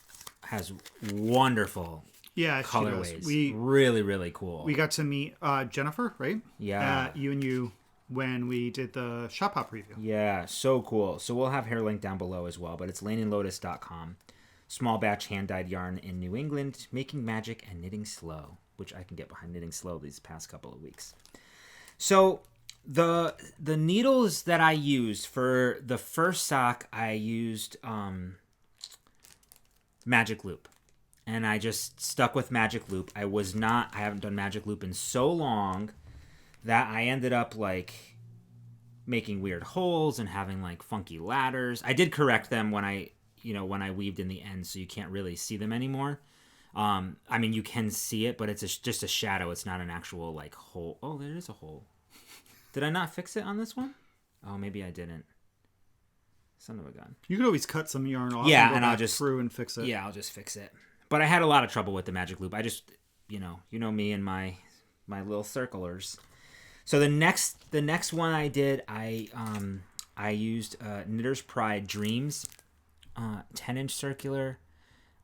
wonderful colorways. Really, really cool. We got to meet Jennifer, right? Yeah. You when we did the Shop Hop review. Yeah, so cool. So we'll have her link down below as well, but it's laneandlotus.com. Small batch hand-dyed yarn in New England, making magic and knitting slow, which I can get behind knitting slow these past couple of weeks. So the needles that I used for the first sock, I used Magic Loop. And I just stuck with Magic Loop. I haven't done Magic Loop in so long that I ended up like making weird holes and having like funky ladders. I did correct them when I weaved in the end, so you can't really see them anymore. I mean, you can see it, but it's just a shadow. It's not an actual like hole. Oh, there is a hole. Did I not fix it on this one? Oh, maybe I didn't. Son of a gun. You could always cut some yarn off. Yeah, and I'll just through and fix it. Yeah, I'll just fix it. But I had a lot of trouble with the Magic Loop. I just, you know me and my little circlers. So the next one I did, I used Knitter's Pride Dreams 10-inch circular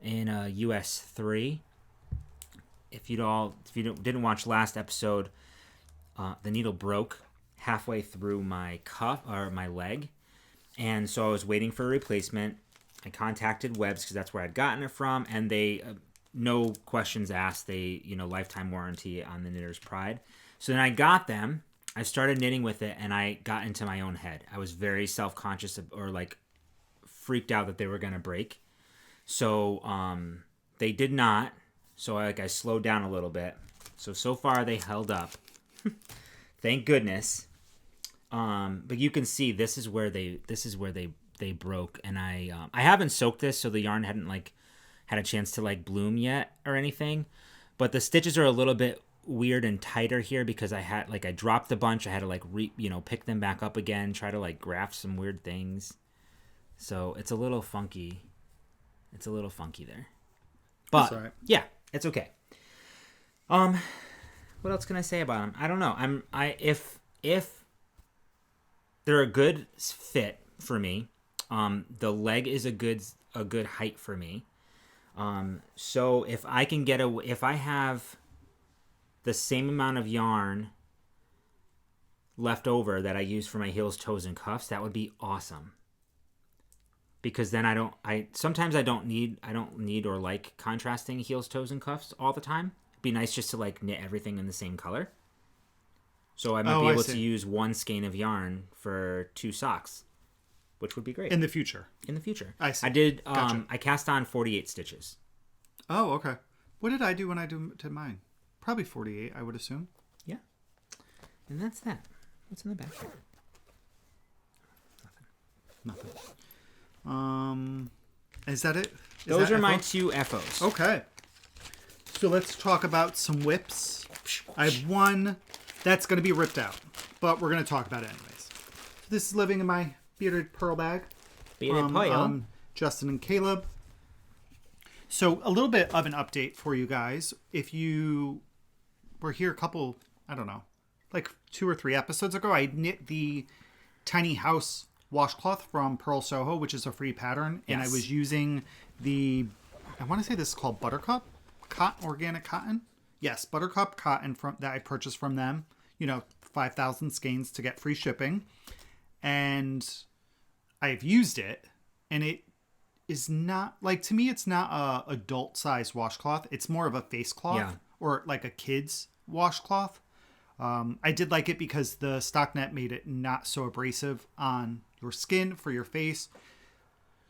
in US 3. If you didn't watch last episode, the needle broke halfway through my cuff or my leg, and so I was waiting for a replacement. I contacted Webb's because that's where I'd gotten it from, and they no questions asked. They lifetime warranty on the Knitter's Pride. So then I got them. I started knitting with it, and I got into my own head. I was very self-conscious or like freaked out that they were gonna break. So they did not. So I slowed down a little bit. So far they held up. Thank goodness. But you can see this is where they broke, and I haven't soaked this, so the yarn hadn't had a chance to bloom yet or anything. But the stitches are a little bit weird and tighter here because I dropped a bunch. I had to pick them back up again, try to graft some weird things. So it's a little funky. It's a little funky there. But all right. Yeah, it's okay. What else can I say about them? I don't know. If they're a good fit for me, the leg is a good height for me. So if I have the same amount of yarn left over that I use for my heels, toes, and cuffs, that would be awesome. Because then sometimes I don't need or like contrasting heels, toes, and cuffs all the time. It'd be nice just to knit everything in the same color. So I might be able to use one skein of yarn for 2 socks, which would be great. In the future. I see. I did, Gotcha. I cast on 48 stitches. Oh, okay. What did I do when I did mine? Probably 48, I would assume. Yeah. And that's that. What's in the back here? Nothing. Is that it? Those are my 2 FOs. Okay. So let's talk about some whips. I have one that's going to be ripped out, but we're going to talk about it anyways. This is living in my bearded pearl bag. Bearded pearl. Justin and Caleb. So a little bit of an update for you guys. If you were here a couple, I don't know, 2 or 3 episodes ago, I knit the tiny house washcloth from Pearl Soho, which is a free pattern. Yes. And I was using I want to say this is called Buttercup organic cotton. Yes, Buttercup cotton that I purchased from them. 5,000 skeins to get free shipping. And I've used it, and it is not to me, it's not a adult size washcloth. It's more of a face cloth or a kid's washcloth. I did like it because the stockinette made it not so abrasive on your skin for your face.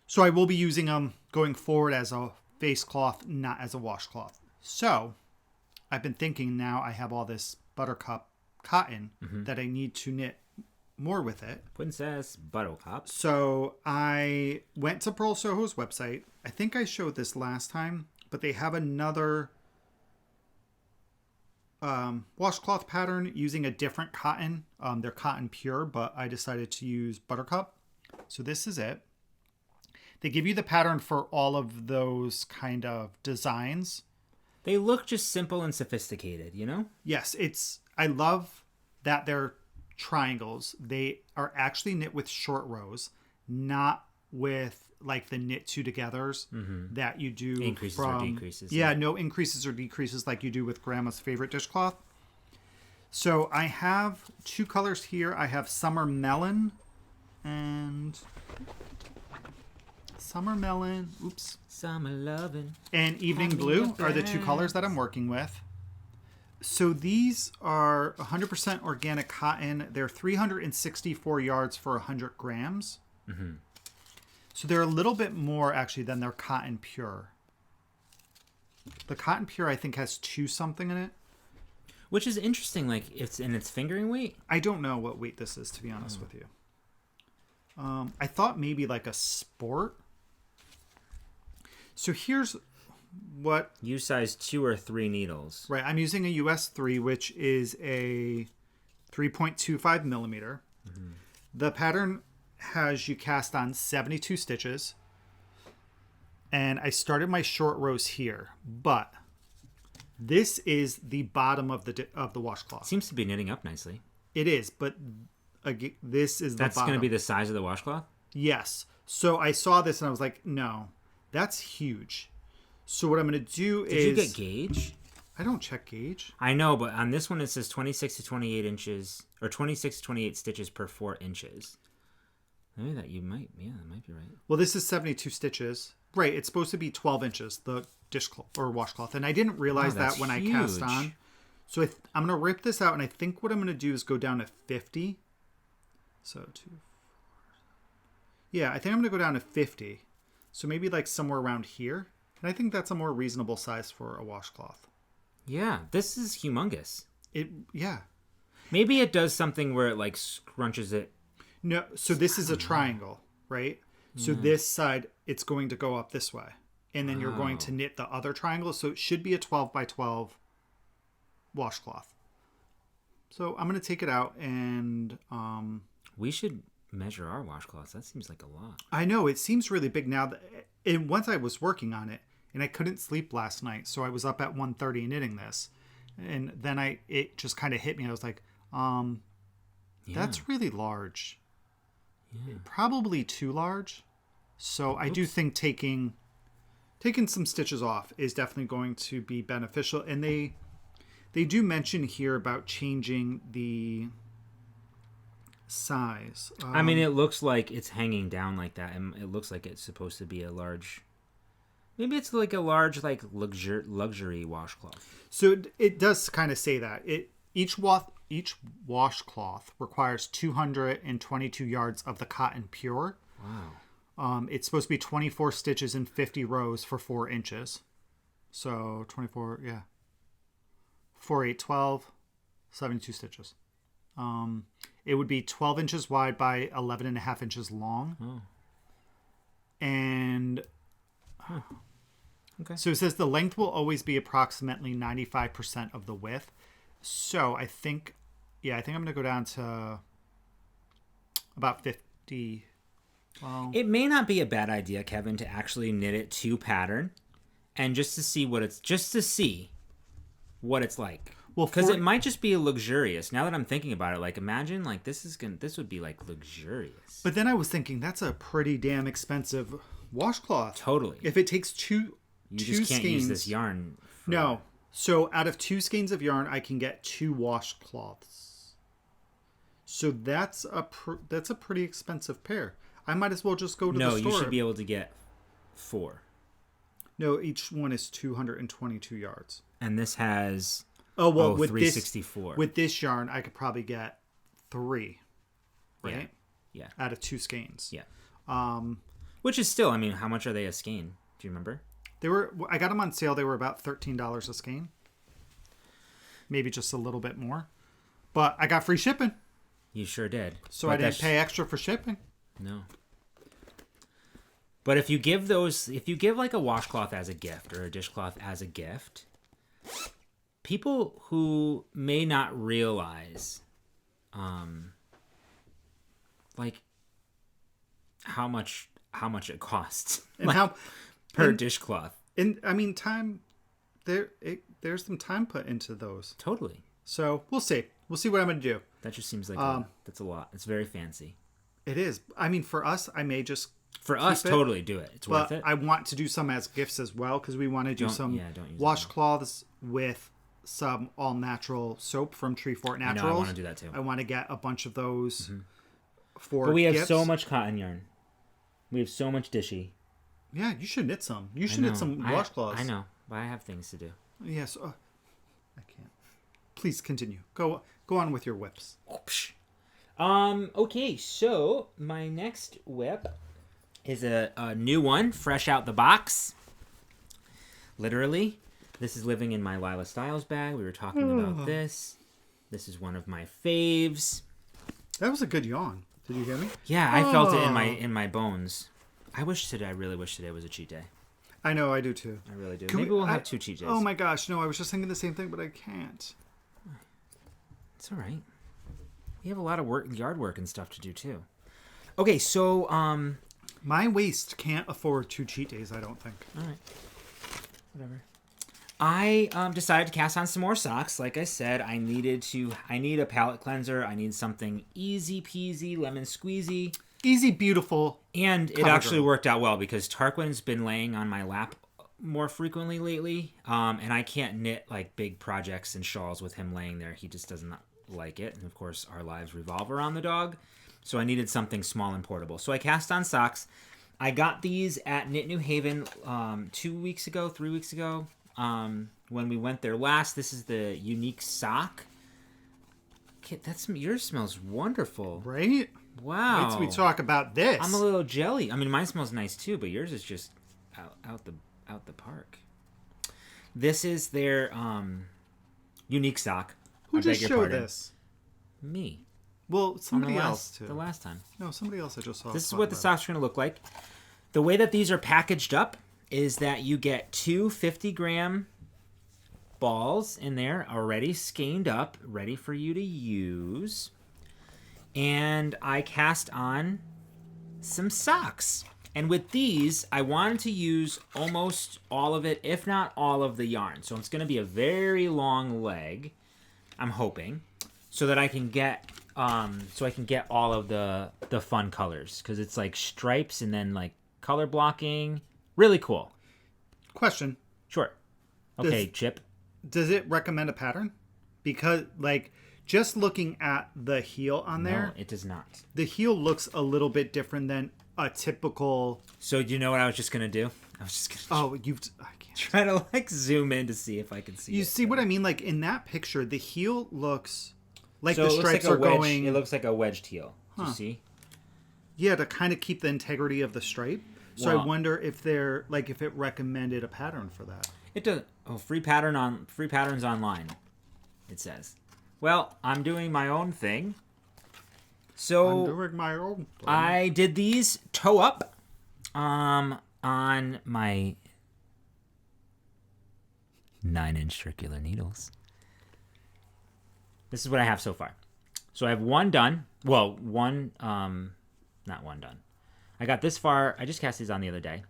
So I will be using them going forward as a face cloth, not as a washcloth. So I've been thinking, now I have all this Buttercup cotton that I need to knit more with it. Princess Buttercup. So I went to Pearl Soho's website. I think I showed this last time, but they have another washcloth pattern using a different cotton. They're cotton pure, but I decided to use Buttercup. So this is it. They give you the pattern for all of those kind of designs. They look just simple and sophisticated, you know? Yes, I love that they're triangles. They are actually knit with short rows, not with like the knit two togethers that you do increases or decreases. Yeah, no increases or decreases like you do with Grandma's favorite dishcloth. So I have two colors here. I have Summer Melon and Summer Lovin'. And Evening Blue are the two colors that I'm working with. So these are 100% organic cotton. They're 364 yards for 100 grams. So they're a little bit more actually than their cotton pure. The cotton pure I think has 2 something in it. Which is interesting, like it's in its fingering weight. I don't know what weight this is, to be honest with you. I thought maybe like a sport. So here's what... You size 2 or 3 needles. Right, I'm using a US 3, which is a 3.25 millimeter. The pattern has you cast on 72 stitches. And I started my short rows here, but this is the bottom of the washcloth. Seems to be knitting up nicely. It is, but again, this is the bottom. That's going to be the size of the washcloth? Yes. So I saw this and I was like, no, that's huge. So what I'm going to do is... Did you get gauge? I don't check gauge. I know, but on this one it says 26 to 28 inches, or 26 to 28 stitches per 4 inches. Maybe that might be right. Well, this is 72 stitches. Right, it's supposed to be 12 inches, the dishcloth or washcloth. And I didn't realize that when I cast on. So I'm going to rip this out, and I think what I'm going to do is go down to 50. So 2, 4. Yeah, I think I'm going to go down to 50. So maybe like somewhere around here. And I think that's a more reasonable size for a washcloth. Yeah, this is humongous. Yeah. Maybe it does something where it like scrunches it. No, so this is a triangle, right? So this side, it's going to go up this way. And then you're going to knit the other triangle. So it should be a 12 by 12 washcloth. So I'm going to take it out and... We should measure our washcloths. That seems like a lot. I know. It seems really big now. And once I was working on it, and I couldn't sleep last night, so I was up at 1:30 knitting this. And then it just kind of hit me. I was like, that's really large. Yeah. Probably too large. So I do think taking some stitches off is definitely going to be beneficial. And they do mention here about changing the size. I mean, it looks like it's hanging down like that, and it looks like it's supposed to be a large... Maybe it's like a large, like luxury washcloth. So it does kind of say that. Each washcloth requires 222 yards of the cotton pure. Wow. It's supposed to be 24 stitches and 50 rows for 4 inches. So 24, yeah. 4, 8, 12, 72 stitches. It would be 12 inches wide by 11.5 inches long. Oh. And... Okay. So it says the length will always be approximately 95% of the width. So I think I'm going to go down to about 50. Well, it may not be a bad idea, Kevin, to actually knit it to pattern, and just to see what it's like. Well, because it might just be luxurious. Now that I'm thinking about it, like imagine like this would be like luxurious. But then I was thinking that's a pretty damn expensive washcloth. Totally. If it takes two just can't use this yarn. No. So out of 2 skeins of yarn, I can get 2 washcloths. So that's a pretty expensive pair. I might as well just go to the store. No, you should be able to get 4. No, each one is 222 yards. And this has with 364. With this yarn, I could probably get 3. Right? Yeah. Out of 2 skeins. Yeah. Which is still, I mean, how much are they a skein? Do you remember? I got them on sale. They were about $13 a skein. maybe just a little bit more. But I got free shipping. You sure did. So I didn't pay extra for shipping. No. But if you give like a washcloth as a gift or a dishcloth as a gift, people who may not realize, like how much it costs, and like, how per dishcloth. And I mean, there's some time put into those. Totally. So we'll see. We'll see what I'm gonna do. That just seems like that's a lot. It's very fancy. It is. I mean, for us, I may just totally do it. It's worth it. I want to do some as gifts as well because we want to do some washcloths with some all natural soap from Tree Fort Naturals. I want to do that too. I want to get a bunch of those But we have so much cotton yarn. We have so much dishy. Yeah, you should knit some. You should knit some washcloths. I know, but I have things to do. Yes, I can't. Please continue. Go on with your whips. Okay, so my next whip is a new one, fresh out the box. Literally. This is living in my Lila Styles bag. We were talking about this. This is one of my faves. That was a good yawn. Did you hear me? Yeah, I felt it in my bones. I really wish today was a cheat day. I know, I do too. I really do. Maybe we'll have 2 cheat days. Oh my gosh, no, I was just thinking the same thing, but I can't. It's all right. We have a lot of yard work and stuff to do too. Okay, so my waist can't afford 2 cheat days, I don't think. All right. Whatever. I decided to cast on some more socks. Like I said, I need a palette cleanser. I need something easy peasy, lemon squeezy. Easy, beautiful. And it actually worked out well because Tarquin's been laying on my lap more frequently lately. And I can't knit like big projects and shawls with him laying there. He just doesn't like it. And of course, our lives revolve around the dog. So I needed something small and portable. So I cast on socks. I got these at Knit New Haven 3 weeks ago. When we went there last. This is the unique sock. Okay, yours smells wonderful. Right? Wow. Wait till we talk about this. I'm a little jelly. I mean, mine smells nice too, but yours is just out the park. This is their unique sock. Who just showed this? Me. Well, somebody else too. The last time. No, somebody else I just saw. This is what the socks are going to look like. The way that these are packaged up is that you get 2 50-gram balls in there already skeined up, ready for you to use. And I cast on some socks. And with these, I wanted to use almost all of it, if not all of the yarn. So it's going to be a very long leg, I'm hoping, so that I can get all of the fun colors, because it's like stripes and then like color blocking. Really cool. Question. Sure. Okay, Chip. Does it recommend a pattern? Because like just looking at the heel on there, no, it does not. The heel looks a little bit different than a typical. So do you know what I was just gonna do? I was just gonna. I can't try to like zoom in to see if I can see. You see what I mean? Like in that picture, the heel looks like the stripes are going. It looks like a wedged heel. Do you see? Yeah, to kind of keep the integrity of the stripe. So I wonder if if it recommended a pattern for that. It does. Oh, free patterns online. It says. Well, I'm doing my own thing. So I'm doing my own thing. I did these toe up on my 9-inch circular needles. This is what I have so far. So I have one done. Well, not one done. I got this far. I just cast these on the other day.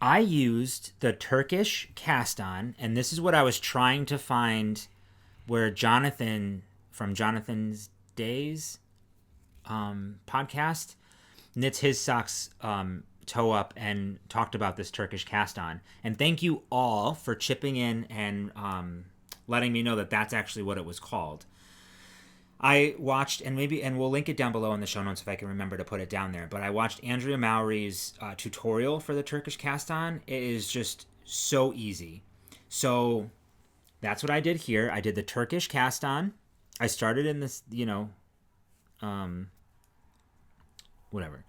I used the Turkish cast on, and this is what I was trying to find where Jonathan from Jonathan's Days podcast knits his socks toe up and talked about this Turkish cast on. And thank you all for chipping in and letting me know that that's actually what it was called. I watched, and we'll link it down below in the show notes if I can remember to put it down there, but I watched Andrea Mowry's tutorial for the Turkish cast on. It is just so easy. So that's what I did here. I did the Turkish cast on. I started in this, whatever.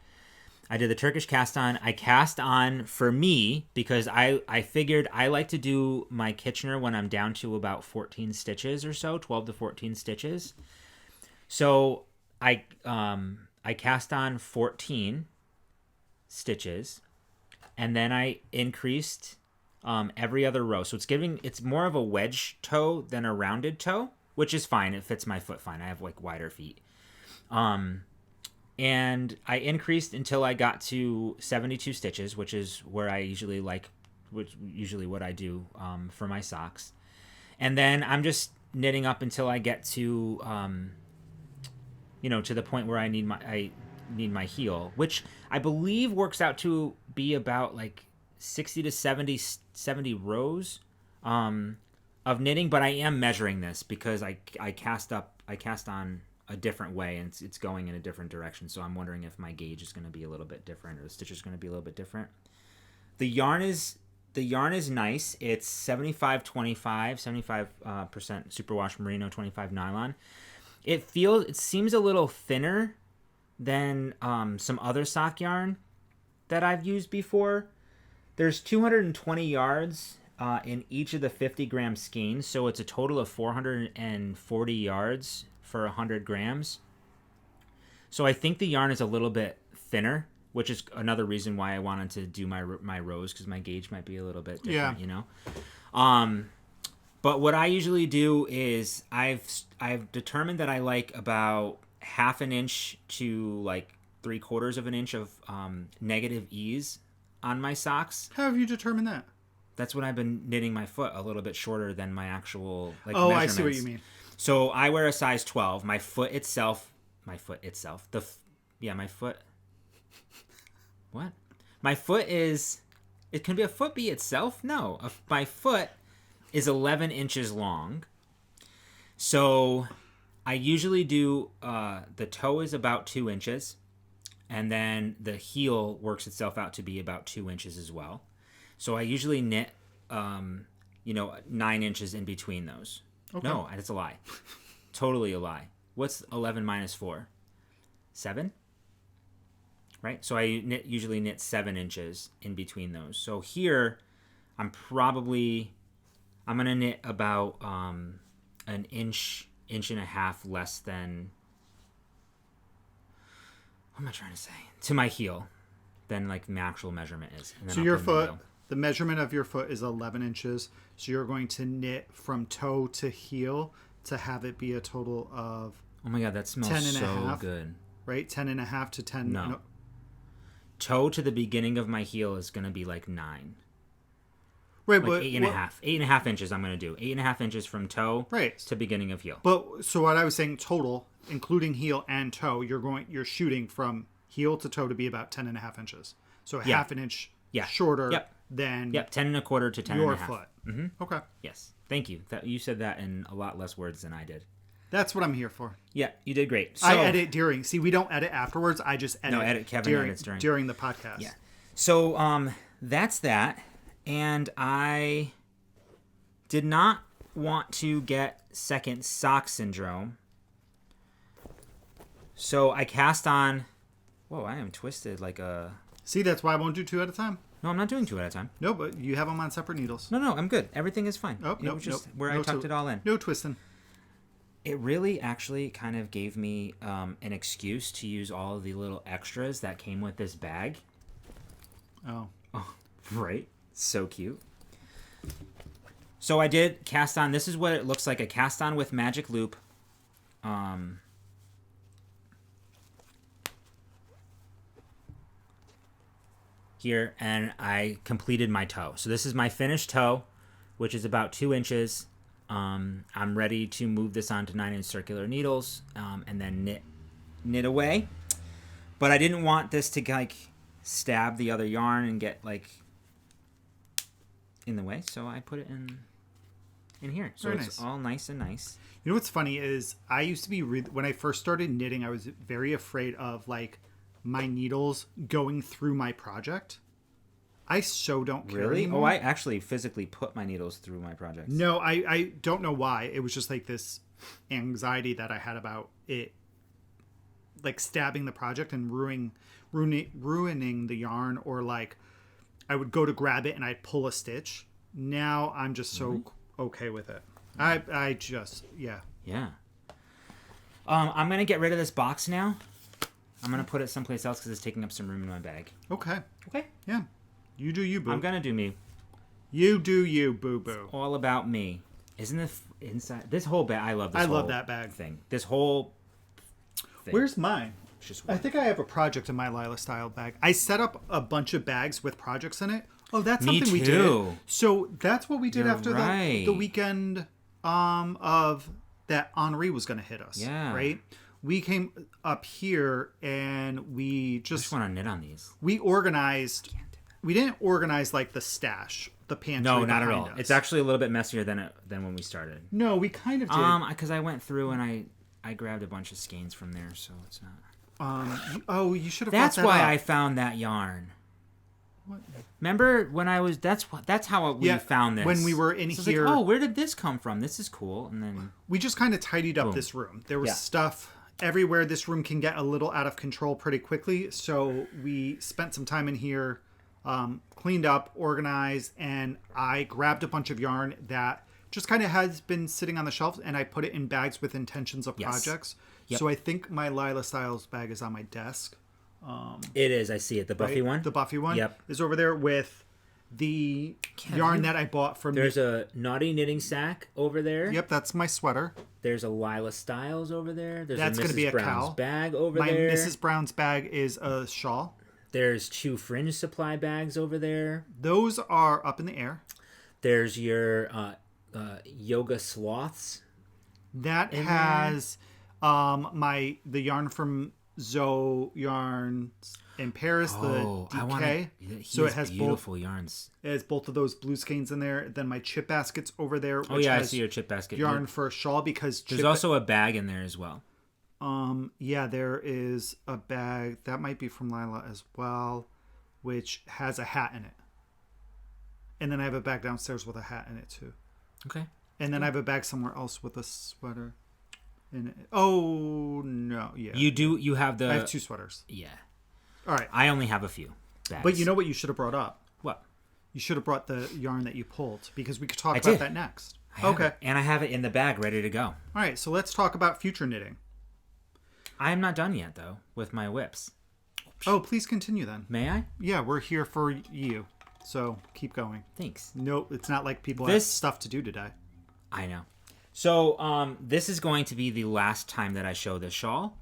I did the Turkish cast on. I cast on for me because I figured I like to do my Kitchener when I'm down to about 14 stitches or so, 12 to 14 stitches. So I cast on 14 stitches, and then I increased every other row. So it's more of a wedge toe than a rounded toe, which is fine. It fits my foot fine. I have like wider feet. And I increased until I got to 72 stitches, which is where I usually what I do for my socks. And then I'm just knitting up until I get to, to the point where I need my heel, which I believe works out to be about like 60 to 70 rows of knitting. But I am measuring this because I cast on a different way, and it's going in a different direction. So I'm wondering if my gauge is going to be a little bit different, or the stitch is going to be a little bit different. The yarn is nice. It's 75% superwash merino, 25 nylon. It seems a little thinner than some other sock yarn that I've used before. There's 220 yards in each of the 50 gram skeins, so it's a total of 440 yards for 100 grams. So I think the yarn is a little bit thinner, which is another reason why I wanted to do my rows, because my gauge might be a little bit different, But what I usually do is I've determined that I like about half an inch to like 3/4 of an inch of negative ease on my socks. How have you determined that? That's when I've been knitting my foot a little bit shorter than my actual measurements. I see what you mean. So I wear a size 12. My foot. My foot is. It can be a foot be itself? No, my foot is 11 inches long. So I usually do. The toe is about 2 inches, and then the heel works itself out to be about 2 inches as well. So I usually knit, 9 inches in between those. Okay. No, that's a lie. Totally a lie. What's 11 minus 4? 7? Right? So I usually knit 7 inches in between those. So here, I'm going to knit about an inch and a half less than, what am I trying to say? To my heel than like my actual measurement is. So your foot, the measurement of your foot is 11 inches. So you're going to knit from toe to heel to have it be a total of, oh my God, that smells 10 and so a half, good. Right? 10 and a half to 10. No. Toe to the beginning of my heel is going to be like 9. Right, like but 8.5 inches I'm going to do. 8.5 inches from toe to beginning of heel. But so what I was saying, total, including heel and toe, you're shooting from heel to toe to be about 10 and a half inches. So half an inch shorter than 10 and a quarter to 10 your and a half. Foot. Mm-hmm. Okay. Yes. Thank you. You said that in a lot less words than I did. That's what I'm here for. Yeah, you did great. So, I edit during. See, we don't edit afterwards. I just edit. No, edit. Kevin edits during the podcast. Yeah. So that's that. And I did not want to get second sock syndrome. So I cast on. Whoa, I am twisted like a. See, that's why I won't do 2 at a time. No, I'm not doing 2 at a time. No, but you have them on separate needles. No, I'm good. Everything is fine. Oh, no, just where I tucked it all in. No twisting. It really actually kind of gave me an excuse to use all of the little extras that came with this bag. Oh, right. So cute. So I did cast on. This is what it looks like. A cast on with magic loop. Here, and I completed my toe. So this is my finished toe, which is about 2 inches. I'm ready to move this on to 9-inch circular needles, and then knit away. But I didn't want this to like stab the other yarn and get like in the way, so I put it in here. So it's all nice and nice. You know what's funny is I used to be when I first started knitting, I was very afraid of like my needles going through my project. I so don't care anymore. Oh, I actually physically put my needles through my projects. No, I don't know why. It was just like this anxiety that I had about it like stabbing the project and ruining the yarn, or like I would go to grab it and I'd pull a stitch. Now I'm just so okay with it. I just yeah. I'm gonna get rid of this box now. I'm gonna put it someplace else because it's taking up some room in my bag. Okay. Okay. Yeah. You do you, boo. I'm gonna do me. You do you, boo boo. All about me. Isn't this inside this whole bag? I love this. I love that bag thing. This whole thing. Where's mine? It's just I think I have a project in my Lila style bag. I set up a bunch of bags with projects in it. Oh, that's something we did. So that's what we did after the weekend of that Henri was going to hit us. Yeah. Right? We came up here and we I just want to knit on these. We organized. We didn't organize like the stash, the pantry. No, not at all. Us. It's actually a little bit messier than when we started. No, we kind of did. Because I went through and I grabbed a bunch of skeins from there, so it's not. You should have. That's brought that why up. I found that yarn. What? Remember when I was? That's how we found this. When we were in so here. Like, oh, where did this come from? This is cool. And then we just kind of tidied up this room. There was stuff everywhere. This room can get a little out of control pretty quickly. So we spent some time in here, cleaned up, organized, and I grabbed a bunch of yarn that just kind of has been sitting on the shelves, and I put it in bags with intentions of projects. Yep. So I think my Lila Styles bag is on my desk. It is. I see it. The Buffy one? The Buffy one. Yep. Is over there with the yarn that I bought from... There's a Naughty Knitting Sack over there. Yep, that's my sweater. There's a Lila Styles over there. There's that's going to be a Brown's cowl. Bag over there. there. My Mrs. Brown's bag is a shawl. There's 2 fringe supply bags over there. Those are up in the air. There's your yoga sloths. That has the yarn from Zoe Yarns in Paris, the DK. So it has beautiful yarns. It has both of those blue skeins in there. Then my chip basket's over there. Which I see your chip basket. Yarn for a shawl because there's also a bag in there as well. Yeah, there is a bag that might be from Lila as well, which has a hat in it. And then I have a bag downstairs with a hat in it too. Okay. And then I have a bag somewhere else with a sweater in it. Oh no, yeah. You have the... I have 2 sweaters. Yeah. All right. I only have a few bags. But you know what you should have brought up? What? You should have brought the yarn that you pulled, because we could talk about that next. Okay. And I have it in the bag ready to go. All right, so let's talk about future knitting. I am not done yet though with my whips. Oh, please continue then. May I? Yeah, we're here for you. So keep going. Thanks. No, it's not like people have stuff to do today. I know. So this is going to be the last time that I show this shawl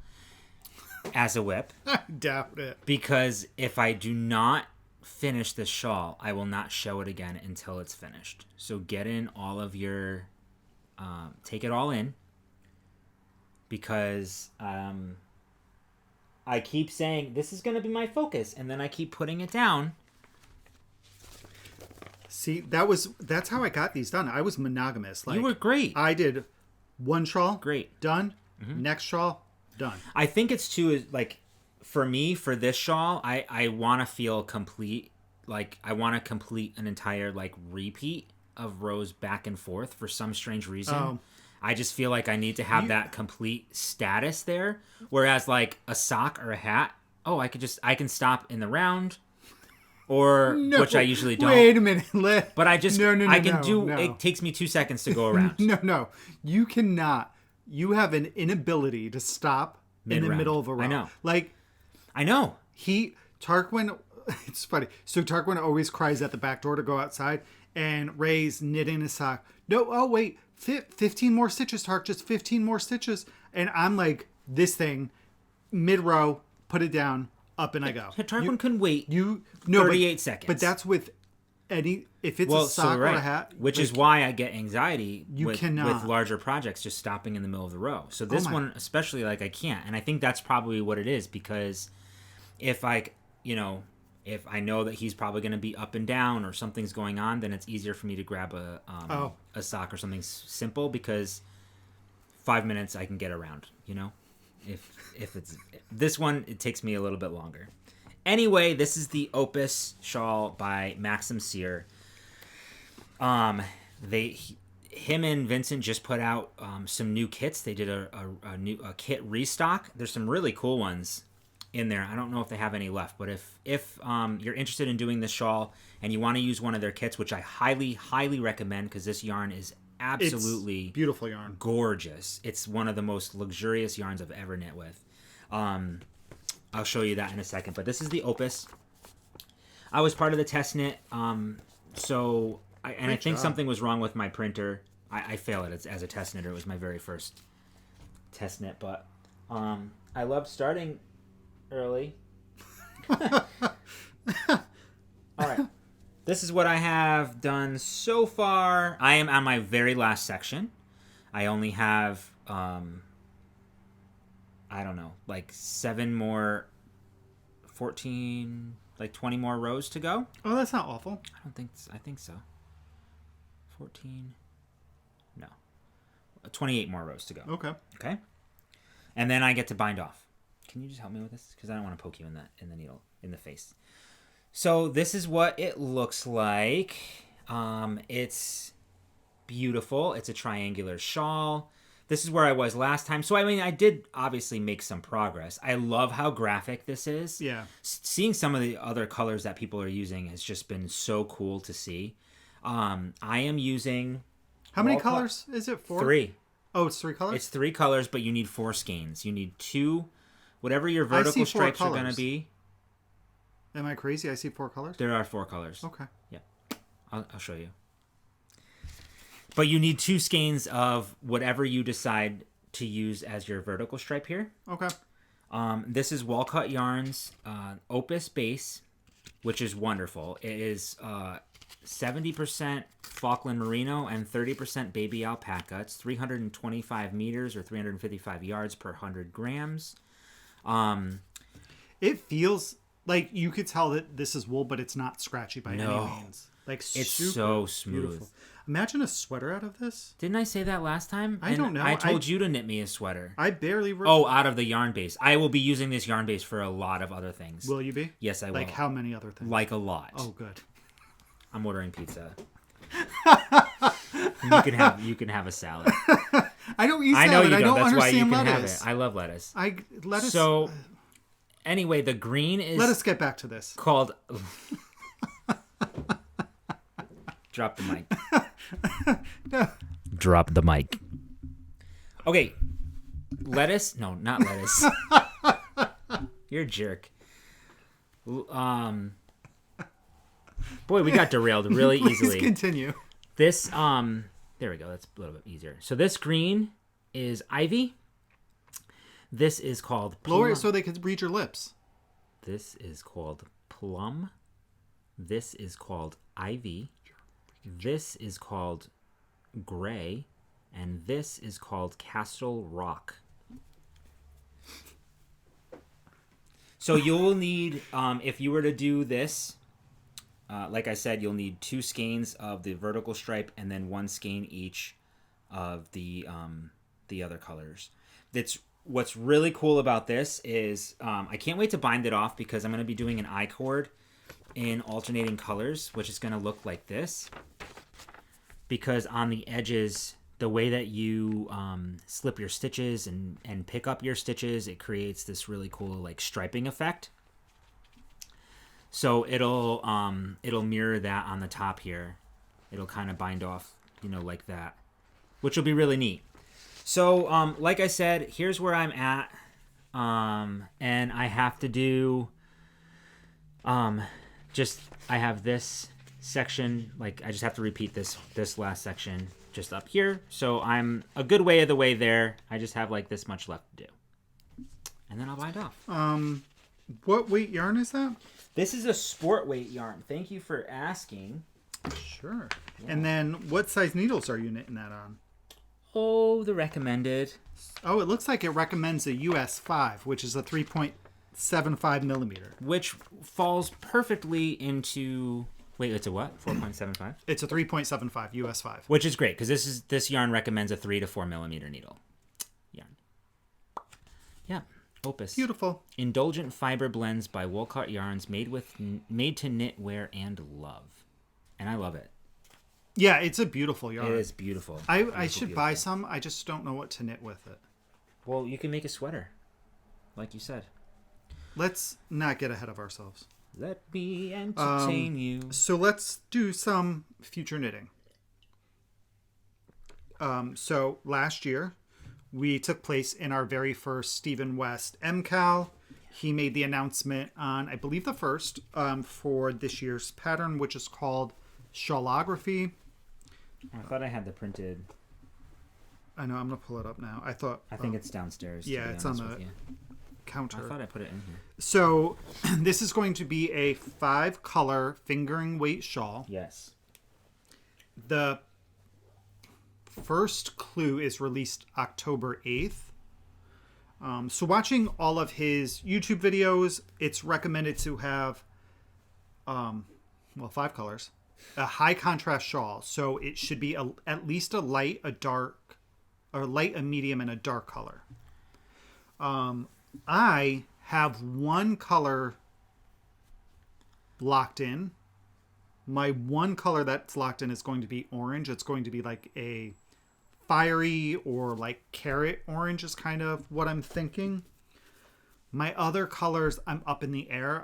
as a whip. I doubt it. Because if I do not finish this shawl, I will not show it again until it's finished. So get in all of your... take it all in. Because I keep saying, this is going to be my focus. And then I keep putting it down. See, that's how I got these done. I was monogamous. Like, you were great. I did one shawl. Great. Done. Mm-hmm. Next shawl. Done. I think it's too, like, for me, for this shawl, I want to feel complete. Like, I want to complete an entire, like, repeat of rows back and forth for some strange reason. Oh. I just feel like I need to have that complete status there. Whereas, like, a sock or a hat, I can stop in the round. Or, which I usually don't. Wait a minute. But I just, I can do, it takes me 2 seconds to go around. No. You cannot. You have an inability to stop in the middle of a row. I know. Like, I know. Tarquin, it's funny. So Tarquin always cries at the back door to go outside, and Ray's knitting a sock. No, wait. 15 more stitches, Tark. Just 15 more stitches. And I'm like, this thing, mid-row, put it down. Up and I go. Tarquin couldn't wait 38 seconds. But that's with any... If it's a sock or a hat... Which is why I get anxiety with cannot. larger projects just stopping in the middle of the row. So this one, especially, like, I can't. And I think that's probably what it is, because if I know that he's probably going to be up and down or something's going on, then it's easier for me to grab a sock or something simple, because 5 minutes I can get around, If it's this one, it takes me a little bit longer. Anyway, this is the Opus shawl by Maxim Cyr. him and Vincent just put out some new kits. They did a new kit restock. There's some really cool ones in there. I don't know if they have any left, but if you're interested in doing this shawl and you want to use one of their kits, which I highly recommend because this yarn is absolutely it's beautiful yarn, gorgeous. It's one of the most luxurious yarns I've ever knit with. I'll show you that in a second, but this is the Opus. I was part of the test knit, so I think something was wrong with my printer. I failed it as a test knitter. It was my very first test knit, but I loved starting early. All right. This is what I have done so far. I am on my very last section. I only have, I don't know, like 7 more, 14, like 20 more rows to go. Oh, that's not awful. I think so. 14, no. 28 more rows to go. Okay. And then I get to bind off. Can you just help me with this? Because I don't want to poke you in the needle, in the face. So this is what it looks like. It's beautiful. It's a triangular shawl. This is where I was last time. So, I mean, I did obviously make some progress. I love how graphic this is. Yeah. Seeing some of the other colors that people are using has just been so cool to see. I am using... How many colors is it? 4? 3. Oh, it's 3 colors? It's 3 colors, but you need 4 skeins. You need 2... Whatever your vertical stripes are going to be. Am I crazy? I see 4 colors? There are 4 colors. Okay. Yeah. I'll show you. But you need 2 skeins of whatever you decide to use as your vertical stripe here. Okay. This is Walcott Yarns Opus base, which is wonderful. It is 70% Falkland Merino and 30% baby alpaca. It's 325 meters or 355 yards per 100 grams. It feels like you could tell that this is wool, but it's not scratchy by any means. Like it's so smooth. Beautiful. Imagine a sweater out of this. Didn't I say that last time? I don't know. I told you to knit me a sweater. I barely... out of the yarn base. I will be using this yarn base for a lot of other things. Will you be? Yes, I will. Like how many other things? Like a lot. Oh, good. I'm ordering pizza. You can have a salad. I don't eat salad. I know you don't. I don't That's why you can lettuce. have it. I love lettuce. Lettuce. So, anyway, the green is... Let us get back to this. Called... Drop the mic. No. Drop the mic. Okay. Lettuce? No, not lettuce. You're a jerk. Boy, we got derailed really easily. Please continue. This, there we go. That's a little bit easier. So this green is ivy. This is called plum. Lower it so they can read your lips. This is called plum. This is called ivy. This is called gray. And this is called Castle Rock. So you'll need, if you were to do this, like I said, you'll need 2 skeins of the vertical stripe and then 1 skein each of the other colors. What's really cool about this is I can't wait to bind it off because I'm going to be doing an I-cord in alternating colors, which is going to look like this. Because on the edges, the way that you slip your stitches and pick up your stitches, it creates this really cool like striping effect. So it'll mirror that on the top here. It'll kind of bind off, like that, which will be really neat. So like I said, here's where I'm at, and I have to do I have this section, like I just have to repeat this last section just up here. So I'm a good way of the way there. I just have like this much left to do, and then I'll bind off. What weight yarn is that? This is a sport weight yarn. Thank you for asking. Sure. Yeah. And then what size needles are you knitting that on? Oh, the recommended. Oh, it looks like it recommends a US 5, which is a 3.75 millimeter. Which falls perfectly into... Wait, it's a what? 4.75? It's a 3.75 US 5. Which is great, because this yarn recommends a 3 to 4 millimeter needle. Yarn. Yeah. Opus. Beautiful. Indulgent fiber blends by Wolcott Yarns, made to knit, wear, and love. And I love it. Yeah, it's a beautiful yarn. It is beautiful. I should buy some. I just don't know what to knit with it. Well, you can make a sweater, like you said. Let's not get ahead of ourselves. Let me entertain you. So let's do some future knitting. So last year, we took place in our very first Stephen West MCAL. He made the announcement on, I believe, the 1st for this year's pattern, which is called Shawlography. I thought I had the printed. I know, I'm going to pull it up now. I think it's downstairs. Yeah, it's on the counter. I thought I put it in here. So this is going to be a 5-color fingering weight shawl. Yes. The first clue is released October 8th. So watching all of his YouTube videos, it's recommended to have 5 colors. A high contrast shawl. So it should be at least a light, a dark, or light, a medium, and a dark color. I have 1 color locked in. My 1 color that's locked in is going to be orange. It's going to be like a fiery or like carrot orange is kind of what I'm thinking. My other colors, I'm up in the air.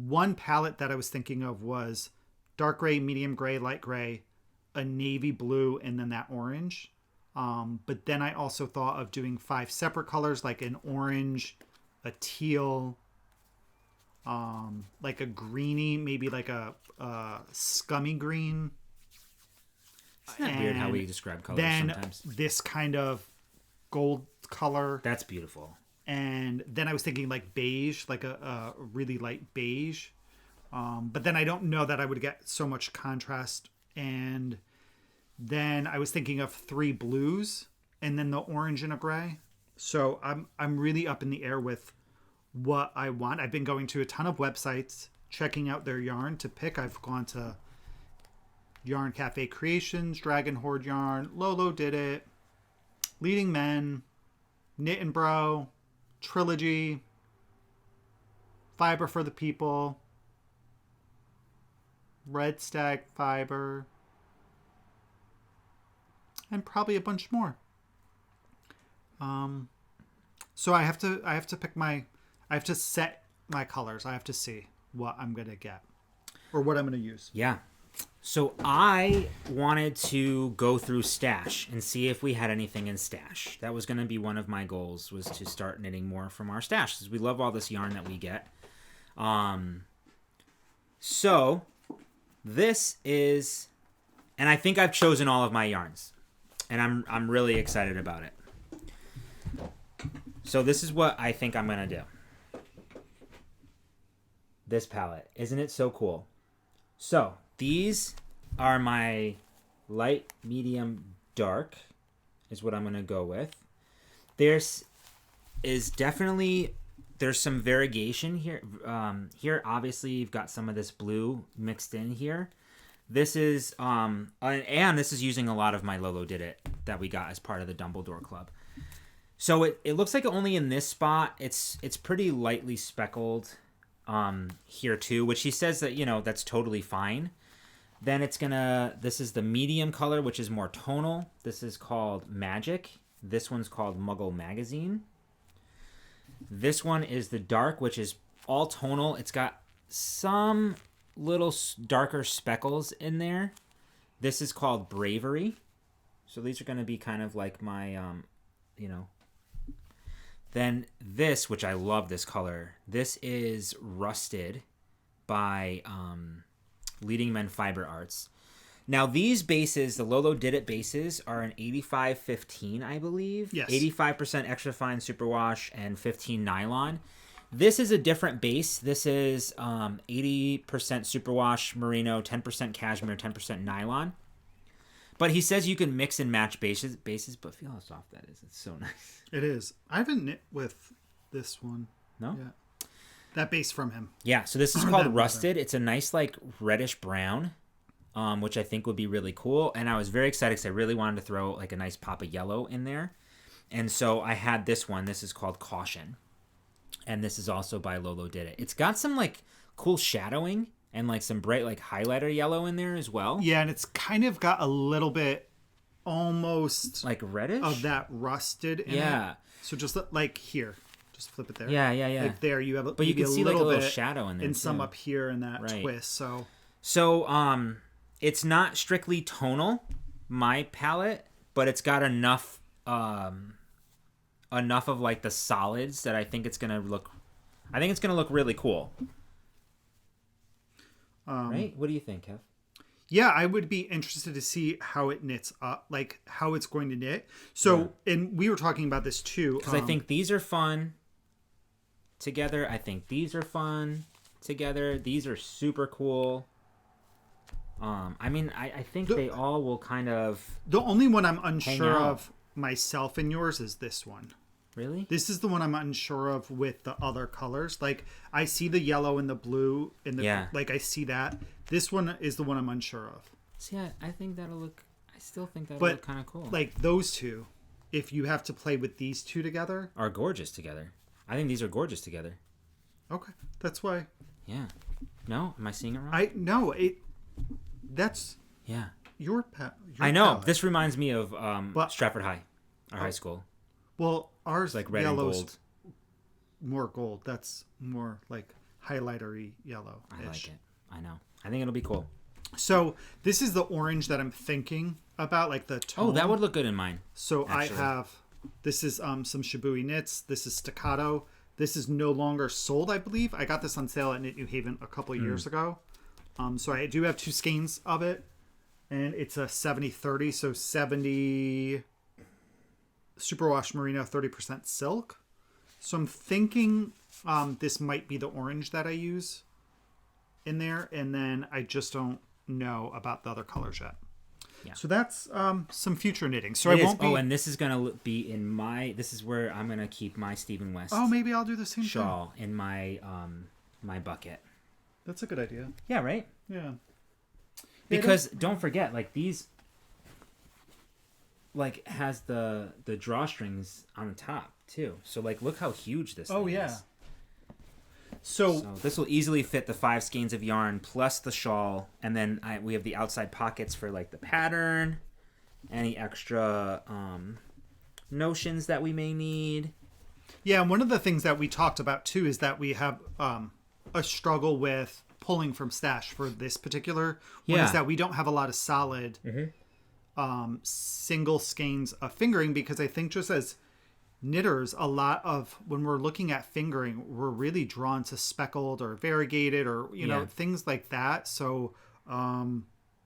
One palette that I was thinking of was dark gray, medium gray, light gray, a navy blue, and then that orange. But then I also thought of doing 5 separate colors, like an orange, a teal, like a greeny, maybe like a scummy green. Isn't that weird how we describe colors sometimes? This kind of gold color. That's beautiful. And then I was thinking like beige, like a really light beige. But then I don't know that I would get so much contrast. And then I was thinking of 3 blues and then the orange and a gray. So I'm really up in the air with what I want. I've been going to a ton of websites, checking out their yarn to pick. I've gone to Yarn Cafe Creations, Dragon Horde Yarn, Lolo Did It, Leading Men, Knit and Bro, Trilogy, Fiber for the People, Red Stag Fiber, and probably a bunch more. So I have to pick I have to set my colors. I have to see what I'm gonna get or what I'm gonna use. Yeah. So I wanted to go through Stash and see if we had anything in Stash. That was going to be one of my goals, was to start knitting more from our stash, because we love all this yarn that we get. So this is, and I think I've chosen all of my yarns, and I'm really excited about it. So this is what I think I'm going to do. This palette. Isn't it so cool? So these are my light, medium, dark is what I'm going to go with. There's some variegation here. Here, obviously, you've got some of this blue mixed in here. This is, and this is using a lot of my Lolo Did It that we got as part of the Dumbledore Club. So it looks like only in this spot, it's pretty lightly speckled here too, which he says that, that's totally fine. Then this is the medium color, which is more tonal. This is called Magic. This one's called Muggle Magazine. This one is the dark, which is all tonal. It's got some little darker speckles in there. This is called Bravery. So these are going to be kind of like my, Then this, which I love this color, this is Rusted by Leading Men Fiber Arts. Now these bases, the Lolo Did It bases, are an 85-15, I believe. Yes. 85% extra fine superwash and 15 nylon. This is a different base. This is 80% superwash merino, 10% cashmere, 10% nylon. But he says you can mix and match bases, but feel how soft that is. It's so nice. It is. I haven't knit with this one. No? Yeah. That base from him. Yeah, so this is called Rusted. It's a nice, like, reddish brown, which I think would be really cool. And I was very excited because I really wanted to throw, like, a nice pop of yellow in there. And so I had this one. This is called Caution. And this is also by Lolo Did It. It's got some, like, cool shadowing and like some bright like highlighter yellow in there as well. Yeah, and it's kind of got a little bit almost like reddish of that rusted in it. So just like here, just flip it there. Yeah. Like there you have but you can see like a little shadow in there and too. some up here in that twist. So it's not strictly tonal, my palette, but it's got enough of like the solids that I think it's gonna look really cool. Right? What do you think, Kev? Yeah, I would be interested to see how it knits up, like how it's going to knit. So, and we were talking about this too. Because I think these are fun together. I think these are fun together. These are super cool. I mean, I think they all will kind of... The only one I'm unsure of myself and yours is this one. Really? This is the one I'm unsure of with the other colors. Like, I see the yellow and the blue. Like, I see that. This one is the one I'm unsure of. See, I think that'll look... I still think that'll look kind of cool. Like, those two, if you have to play with these two together... Are gorgeous together. I think these are gorgeous together. Okay. That's why... Yeah. No? Am I seeing it wrong? No, that's... Yeah. Your I know. palette. This reminds me of Stratford High, our high school. Well, ours it's like red and gold. More gold. That's more like highlightery yellow. I like it. I know. I think it'll be cool. So this is the orange that I'm thinking about, like the tone. Oh, that would look good in mine. So actually. I have, this is some Shibui knits. This is Staccato. This is no longer sold, I believe. I got this on sale at Knit New Haven a couple of years ago. So I do have 2 skeins of it. And it's a 70-30. So 70 superwash merino, 30% silk. So I'm thinking this might be the orange that I use in there. And then I just don't know about the other colors yet. Yeah. So that's some future knitting. So I won't be... Oh, and this is going to be in my... This is where I'm going to keep my Stephen West... Oh, maybe I'll do the same shawl in my my bucket. That's a good idea. Yeah, right? Yeah. Because don't forget, like these... Like has the drawstrings on the top too. So like look how huge this thing is. So this will easily fit the 5 skeins of yarn plus the shawl, and then we have the outside pockets for like the pattern, any extra notions that we may need. Yeah, and one of the things that we talked about too is that we have a struggle with pulling from stash for this particular one. Is that we don't have a lot of solid single skeins of fingering, because I think just as knitters, a lot of when we're looking at fingering, we're really drawn to speckled or variegated or you know things like that. So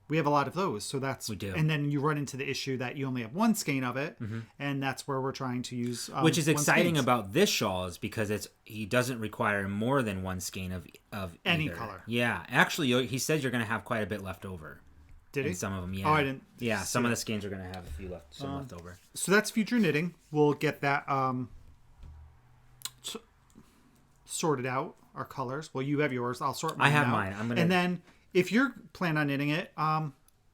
we have a lot of those. So that's we do. And then you run into the issue that you only have 1 skein of it, and that's where we're trying to use which is exciting about this shawl is because he doesn't require more than 1 skein of any either. color. Yeah, actually, he says you're going to have quite a bit left over. Did he? Some of them, yeah. Oh, I didn't. Yeah, some of the skeins are going to have a few left over. So that's future knitting. We'll get that sorted out. Our colors. Well, you have yours. I'll sort mine out. I have mine. And then if you're planning on knitting it,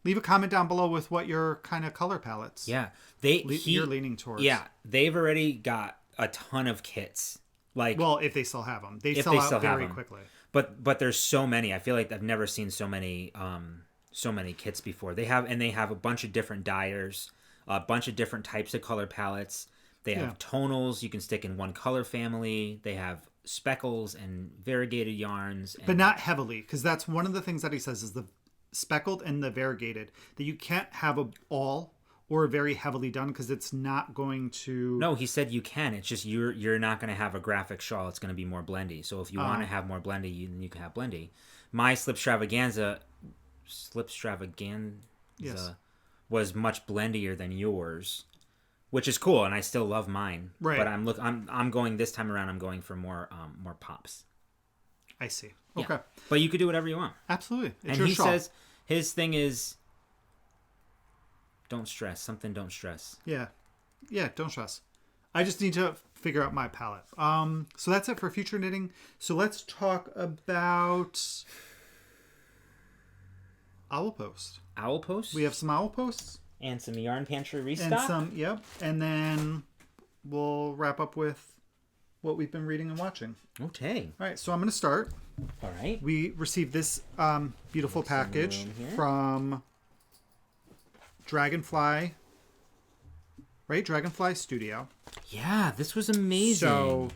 leave a comment down below with what your kind of color palettes. Yeah, you're leaning towards. Yeah, they've already got a ton of kits. Like, well, if they still have them, they sell out very quickly. But there's so many. I feel like I've never seen so many kits before. They have a bunch of different dyers, a bunch of different types of color palettes. They have tonals you can stick in one color family. They have speckles and variegated yarns, but not heavily, because that's one of the things that he says is the speckled and the variegated, that you can't have all or very heavily done because it's not going to... No, he said you can. It's just you're not going to have a graphic shawl. It's going to be more blendy. So if you want to have more blendy, you can have blendy. My Slipstravaganza was much blendier than yours, which is cool, and I still love mine. Right. But I'm going this time around. I'm going for more pops. I see. Okay. Yeah. But you could do whatever you want. Absolutely. It's and he shawl. Says his thing is don't stress. Something don't stress. Yeah. Yeah, don't stress. I just need to figure out my palette. So that's it for future knitting. So let's talk about Owl Post. Owl Post? We have some Owl Posts. And some Yarn Pantry restock. And some, yep. And then we'll wrap up with what we've been reading and watching. Okay. All right, so I'm going to start. All right. We received this beautiful package from Dragonfly, right? Dragonfly Studio. Yeah, this was amazing. So,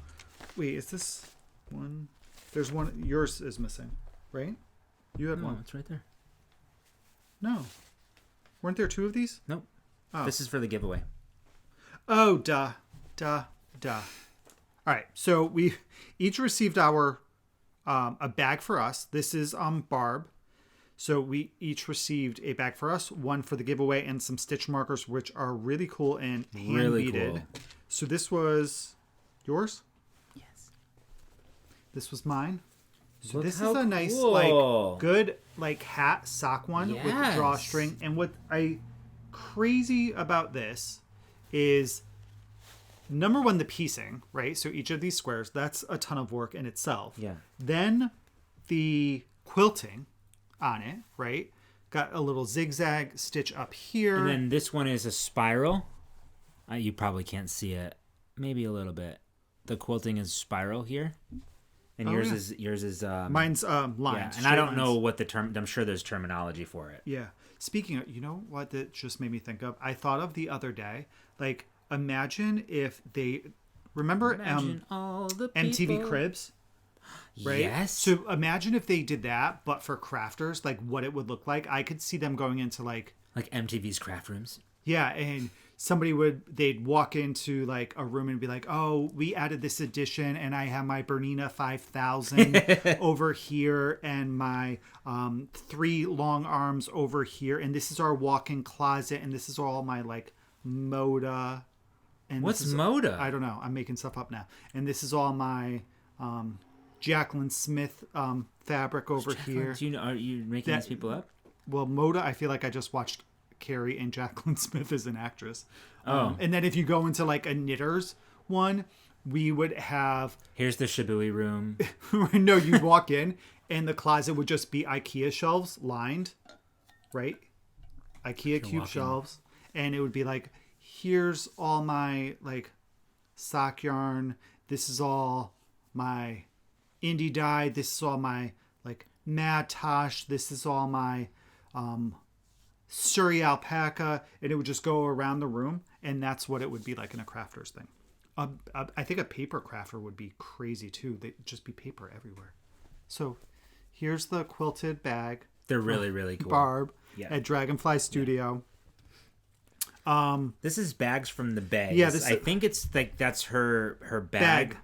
wait, is this one? There's one. Yours is missing, right? You had one. It's right there. No. Weren't there two of these? Nope. Oh. This is for the giveaway. Oh, duh. All right, so we each received our a bag for us. This is Barb. So we each received a bag for us, one for the giveaway, and some stitch markers, which are really cool and hand beaded. Cool. So this was yours? Yes. This was mine. So Look this is a nice, good hat sock one with the drawstring. And what I crazy about this is, number one, the piecing, right? So each of these squares, that's a ton of work in itself. Yeah. Then the quilting on it, right? Got a little zigzag stitch up here. And then this one is a spiral. You probably can't see it. Maybe a little bit. The quilting is spiral here. And yours is mine's lines. Yeah, and I don't know what the term. I'm sure there's terminology for it. Yeah. Speaking of, you know what that just made me think of? I thought of the other day, like, imagine if they remember all the MTV Cribs, right? Yes. So imagine if they did that, but for crafters, like what it would look like. I could see them going into like MTV's craft rooms. Yeah, and they'd walk into like a room and be like, "Oh, we added this addition, and I have my Breene 5000 over here, and my 3 long arms over here, and this is our walk-in closet, and this is all my like Moda." And what's Moda? I don't know. I'm making stuff up now. And this is all my Jacqueline Smith fabric over here. Do you know? Are you making these people up? Well, Moda, I feel like I just watched Carrie and Jacqueline Smith as an actress. And then if you go into like a knitters one, we would have... Here's the Shibui room. No, you walk in and the closet would just be IKEA shelves lined, right? IKEA cube shelves. And it would be like, here's all my like sock yarn. This is all my indie dye. This is all my like Mad Tosh. This is all my Surrey alpaca. And it would just go around the room. And that's what it would be like in a crafter's thing. I think a paper crafter would be crazy too. They'd just be paper everywhere. So here's the quilted bag. They're really, really cool. Barb at Dragonfly Studio. Yeah. This is bags from the Bay. Yeah, I think it's like that's her bag.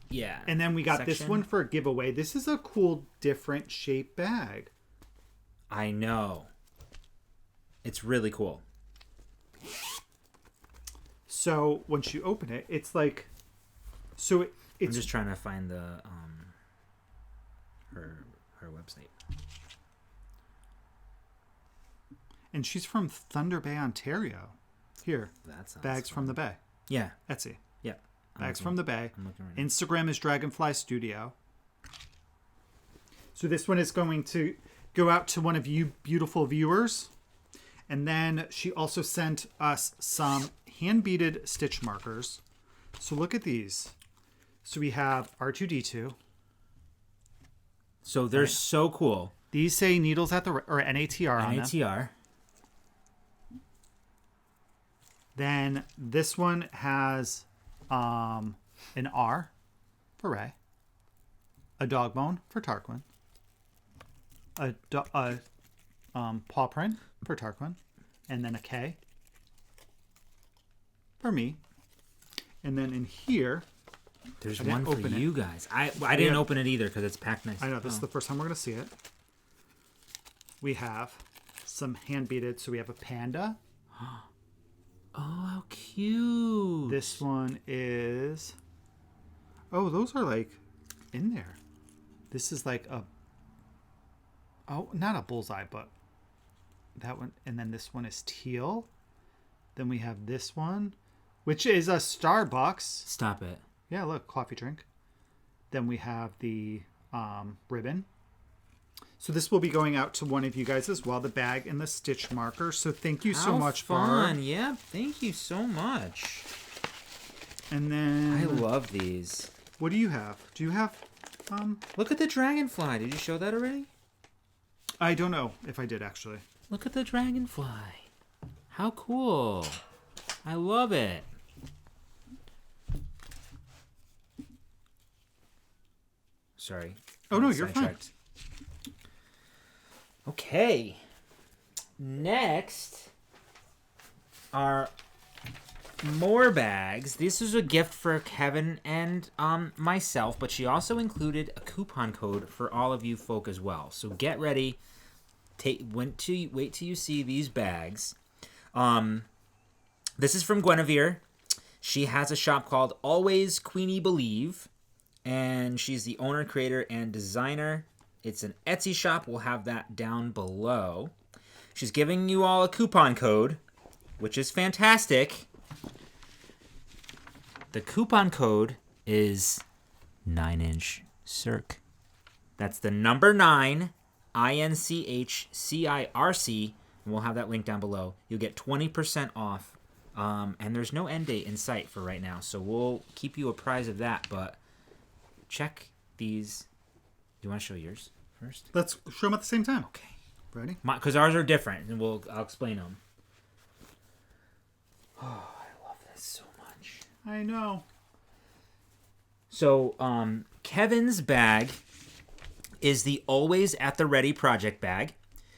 Yeah. And then we got this one for a giveaway. This is a cool, different shape bag. I know. It's really cool. So once you open it, it's like, so it's. I'm just trying to find the her website. And she's from Thunder Bay, Ontario. Here, bags from the Bay. Yeah, Etsy. Yeah, bags from the Bay. I'm looking right now. Instagram is Dragonfly Studio. So this one is going to go out to one of you beautiful viewers. And then she also sent us some hand-beaded stitch markers. So look at these. So we have R2D2. So they're so cool. These say needles at the or NATR on them. NATR. Then this one has an R for Ray, a dog bone for Tarquin, a paw print for Tarquin, and then a K for me. And then in here, there's one for you guys. I didn't open it either because it's packed nice. I know, this is the first time we're going to see it. We have some hand beaded. So we have a panda. Oh, how cute. This one is... Oh, those are like in there. This is like a... Oh, not a bullseye, but that one. And then this one is teal. Then we have this one, which is a Starbucks. Stop it. Yeah, look, coffee drink. Then we have the ribbon. So this will be going out to one of you guys as well, the bag and the stitch marker. So thank you so much, Barb. Barb. Yeah, thank you so much. And then I love these. What do you have? Do you have Look at the dragonfly. Did you show that already? I don't know if I did actually. Look at the dragonfly. How cool. I love it. Sorry. Oh no, you're fine. Okay. Next are more bags. This is a gift for Kevin and myself, but she also included a coupon code for all of you folk as well. So get ready. Wait till you see these bags. This is from Guinevere. She has a shop called Always Queenie Believe, and she's the owner, creator, and designer. It's an Etsy shop. We'll have that down below. She's giving you all a coupon code, which is fantastic. The coupon code is 9-inch Circ. That's the number 9, INCHCIRC. And we'll have that link down below. You'll get 20% off. And there's no end date in sight for right now, so we'll keep you apprised of that. But check these. Do you want to show yours first? Let's show them at the same time. Okay. Ready? Because ours are different, and I'll explain them. Oh, I love this so much. I know. So, Kevin's bag is the Always at the Ready project bag.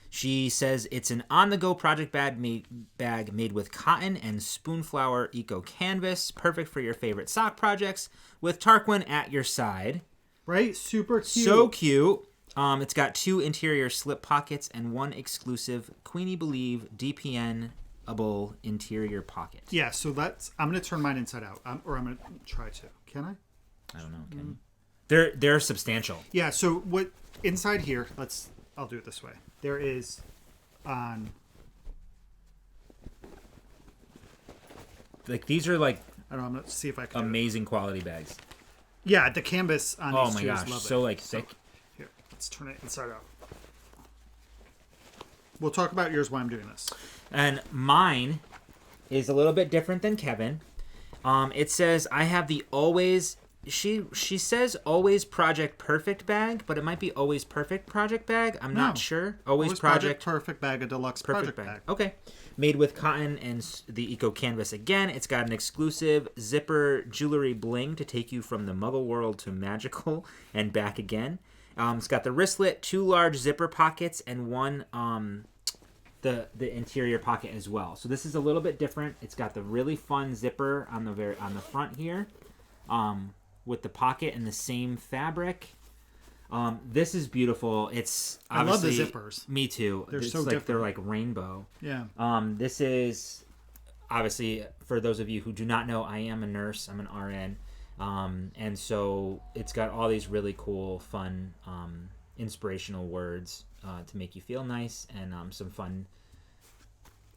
She says it's an on-the-go project bag made with cotton and spoonflower eco canvas, perfect for your favorite sock projects, with Tarquin at your side. Right? Super cute. So cute. It's got 2 interior slip pockets and 1 exclusive Queenie Believe DPN-able interior pocket. Yeah, so I'm going to turn mine inside out, or I'm going to try to. Can I? I don't know. Can you? They're substantial. Yeah, so what inside here, I'll do it this way. There is like these are like I don't know, I'm going to see if I can amazing quality bags. Yeah, the canvas on these two is lovely. So like thick. Here, let's turn it inside out. We'll talk about yours while I'm doing this. And mine is a little bit different than Kevin. It says I have the Always. She says Always Project Perfect bag, but it might be Always Perfect Project bag. I'm not sure. Always Project Perfect bag, a deluxe project bag. Okay. Made with cotton and the eco canvas again. It's got an exclusive zipper jewelry bling to take you from the muggle world to magical and back again. It's got the wristlet, 2 large zipper pockets, and 1 the interior pocket as well. So this is a little bit different. It's got the really fun zipper on the front here. With the pocket and the same fabric. This is beautiful. It's I love the zippers. Me too. They're it's so like different. They're like rainbow. Yeah. This is obviously, for those of you who do not know, I am a nurse. I'm an RN. And so it's got all these really cool, fun, inspirational words to make you feel nice, and some fun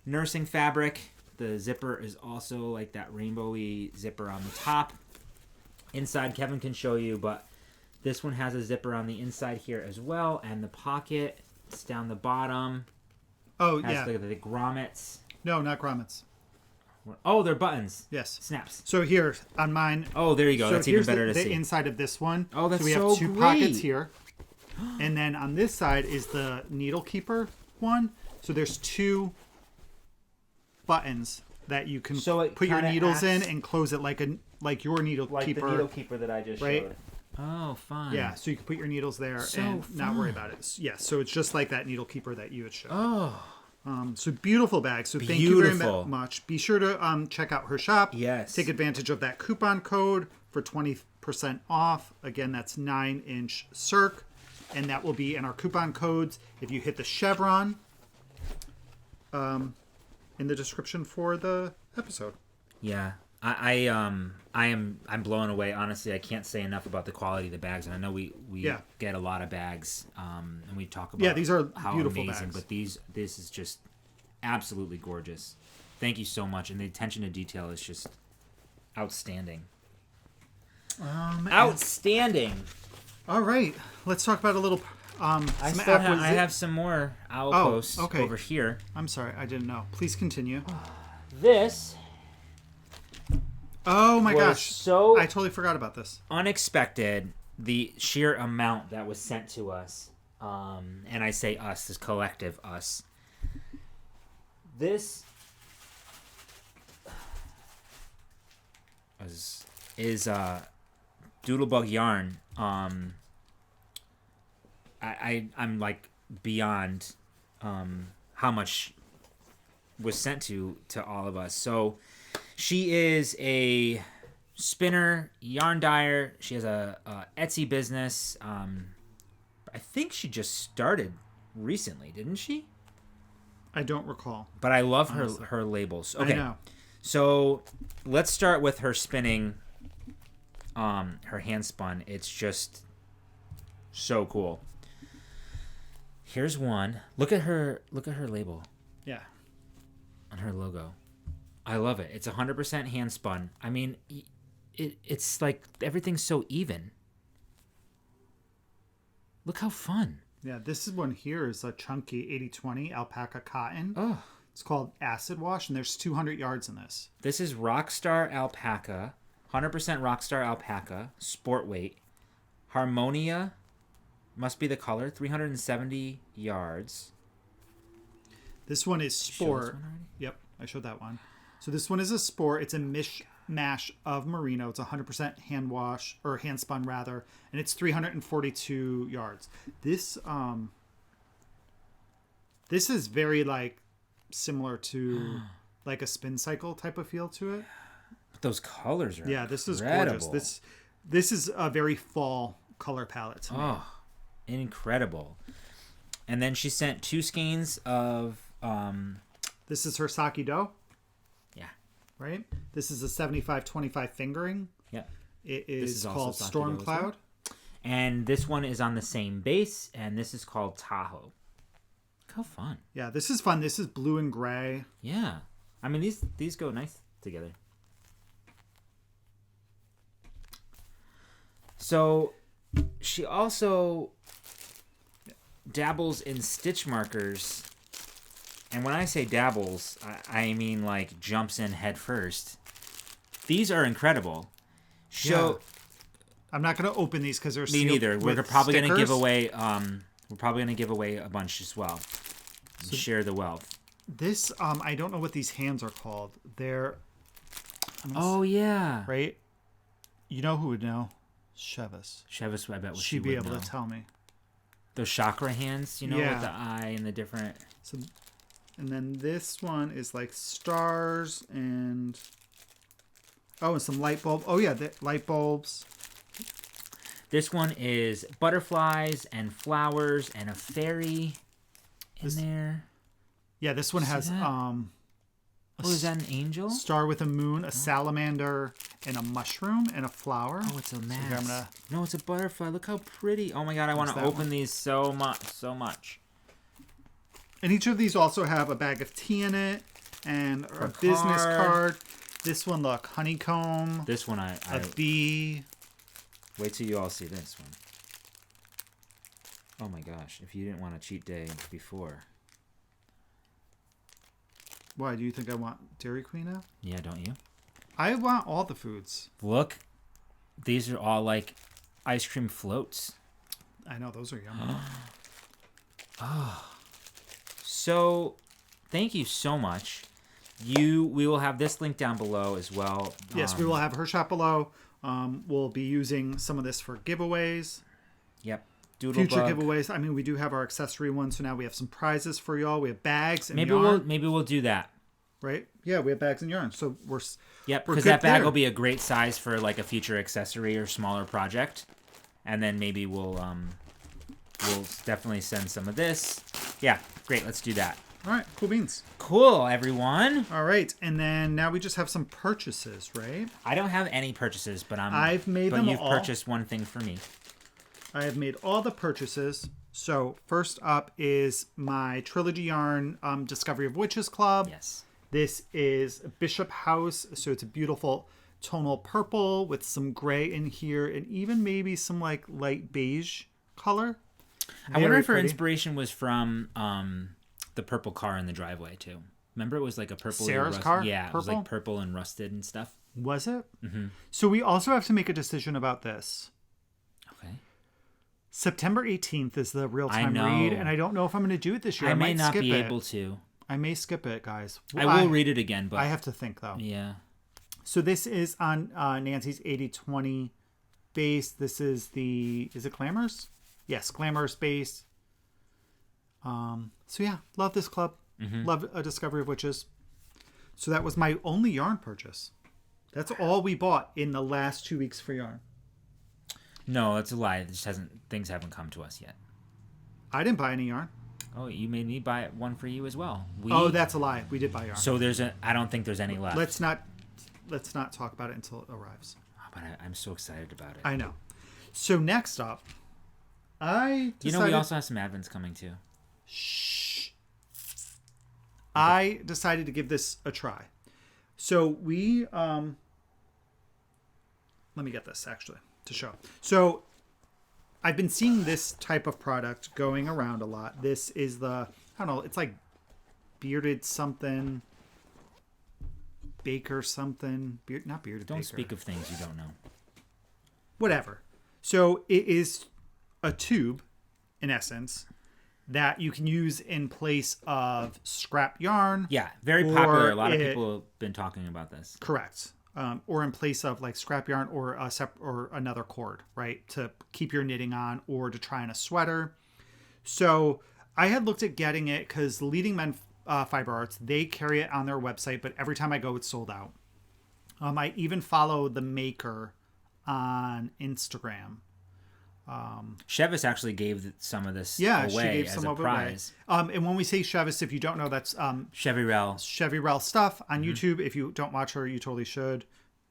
nursing fabric. The zipper is also like that rainbowy zipper on the top. Inside, Kevin can show you, but this one has a zipper on the inside here as well, and the pocket, it's down the bottom. Oh, has yeah. the grommets. No, not grommets. Oh, they're buttons. Yes. Snaps. So here, on mine... Oh, there you go. That's even better to see. the inside of this one. Oh, that's so we have so 2 great. pockets here. And then on this side is the needle keeper one. So there's 2 buttons that you can put your needles in and close it like your needle like keeper. Like the needle keeper that I just showed. Oh, fine. Yeah, so you can put your needles there not worry about it. Yeah, so it's just like that needle keeper that you had shown. Oh. So beautiful bag. So thank you very much. Be sure to check out her shop. Yes. Take advantage of that coupon code for 20% off. Again, that's 9-inch Circ. And that will be in our coupon codes if you hit the chevron in the description for the episode. Yeah. I'm blown away. Honestly, I can't say enough about the quality of the bags. And I know we get a lot of bags, and we talk about these are how beautiful amazing. bags. But this is just absolutely gorgeous. Thank you so much, and the attention to detail is just outstanding. Outstanding. All right, let's talk about a little. I have some more owl posts over here. I'm sorry, I didn't know. Please continue. This Oh my gosh. So I totally forgot about this. Unexpected, the sheer amount that was sent to us. And I say us, this collective us. This is Doodlebug yarn. I'm like beyond how much was sent to all of us. So she is a spinner, yarn dyer. She has a Etsy business. I think she just started recently, didn't she? I don't recall. But I love her labels. Okay. I know. So let's start with her spinning, her hand spun. It's just so cool. Here's one. Look at her label. Yeah. On her logo. I love it. It's 100% hand spun. I mean, it's like everything's so even. Look how fun. Yeah, this is one here is a chunky 80/20 alpaca cotton. Oh. It's called Acid Wash, and there's 200 yards in this. This is Rockstar Alpaca, 100% Rockstar Alpaca, sport weight. Harmonia must be the color, 370 yards. This one is sport. Yep, I showed that one. So this one is a sport. It's a mishmash of merino. It's 100% hand wash, or hand spun rather, and it's 342 yards. This is very like similar to like a spin cycle type of feel to it. But those colors are this incredible. is gorgeous. This is a very fall color palette to me. Oh, incredible. And then she sent 2 skeins of this is her sake dough. Yeah. Right? This is a 75/25 fingering. Yeah. It is called Storm Cloud. And this one is on the same base, and this is called Tahoe. Look how fun. Yeah, this is fun. This is blue and gray. Yeah. I mean, these go nice together. So she also dabbles in stitch markers. And when I say dabbles, I mean like jumps in head first. These are incredible. I'm not going to open these because they're me neither. We're probably going to give away. We're probably going to give away a bunch as well. So share the wealth. This I don't know what these hands are called. They're. Oh yeah. Right. You know who would know? Chevis. Chevis, I bet she'd be able to tell me. Those chakra hands, with the eye and the different. So, and then this one is like stars and some light bulb. Oh yeah, the light bulbs. This one is butterflies and flowers and a fairy in there. Yeah, this one has is that an angel? Star with a moon, a salamander, and a mushroom and a flower. Oh, it's a mask. No, it's a butterfly. Look how pretty. Oh my god, I want to open these so much. And each of these also have a bag of tea in it and a business card. This one, look, honeycomb. This one, a bee. Wait till you all see this one. Oh my gosh, if you didn't want a cheat day before. Why, do you think I want Dairy Queen now? Yeah, don't you? I want all the foods. Look, these are all like ice cream floats. I know, those are yummy. So, thank you so much. We will have this link down below as well. Yes, we will have her shop below. We'll be using some of this for giveaways. Yep. Future giveaways. I mean, we do have our accessory one, so now we have some prizes for y'all. We have bags and yarn. Maybe we'll do that. Right? Yeah, we have bags and yarn. So we're because that bag will be a great size for like a future accessory or smaller project. And then maybe we'll definitely send some of this. Yeah, great. Let's do that. All right, cool beans. Cool, everyone. All right, and then now we just have some purchases, right? I don't have any purchases, but I've made them all. But you've purchased one thing for me. I have made all the purchases. So first up is my Trilogy Yarn Discovery of Witches Club. Yes. This is Bishop House. So it's a beautiful tonal purple with some gray in here and even maybe some like light beige color. I wonder if her inspiration was from the purple car in the driveway too. Remember it was like a purple. Sarah's car? Yeah, purple? It was like purple and rusted and stuff. Was it? Mm-hmm. So we also have to make a decision about this. Okay. September 18th is the real-time read, and I don't know if I'm going to do it this year. I may might not skip be it. able to. I may skip it, guys. I will read it again, but I have to think, though. Yeah. So this is on Nancy's 80/20 base. This is is it Glamours? Yes, Glamours base. So yeah, love this club. Mm-hmm. Love A Discovery of Witches. So that was my only yarn purchase. That's all we bought in the last 2 weeks for yarn. No, that's a lie. It just things haven't come to us yet. I didn't buy any yarn. Oh, you made me buy one for you as well. That's a lie. We did buy yarn. So I don't think there's any left. Let's not talk about it until it arrives. Oh, but I'm so excited about it. I know. So next up, we also have some advents coming too. Shh. I decided to give this a try. So we let me get this actually to show. So I've been seeing this type of product going around a lot. This is I don't know, it's like bearded something, baker something, not bearded Don't baker. speak of things you don't know. Whatever. So it is a tube, in essence, that you can use in place of scrap yarn. Yeah, very popular. A lot of people have been talking about this. Correct. Or in place of like scrap yarn or or another cord, right? To keep your knitting on or to try on a sweater. So I had looked at getting it because Leading Men Fiber Arts, they carry it on their website, but every time I go, it's sold out. I even follow the maker on Instagram. Chevis actually gave some of this away she gave as some a prize. And when we say Chevis, if you don't know, that's Chevy Rell stuff on YouTube. If you don't watch her, you totally should.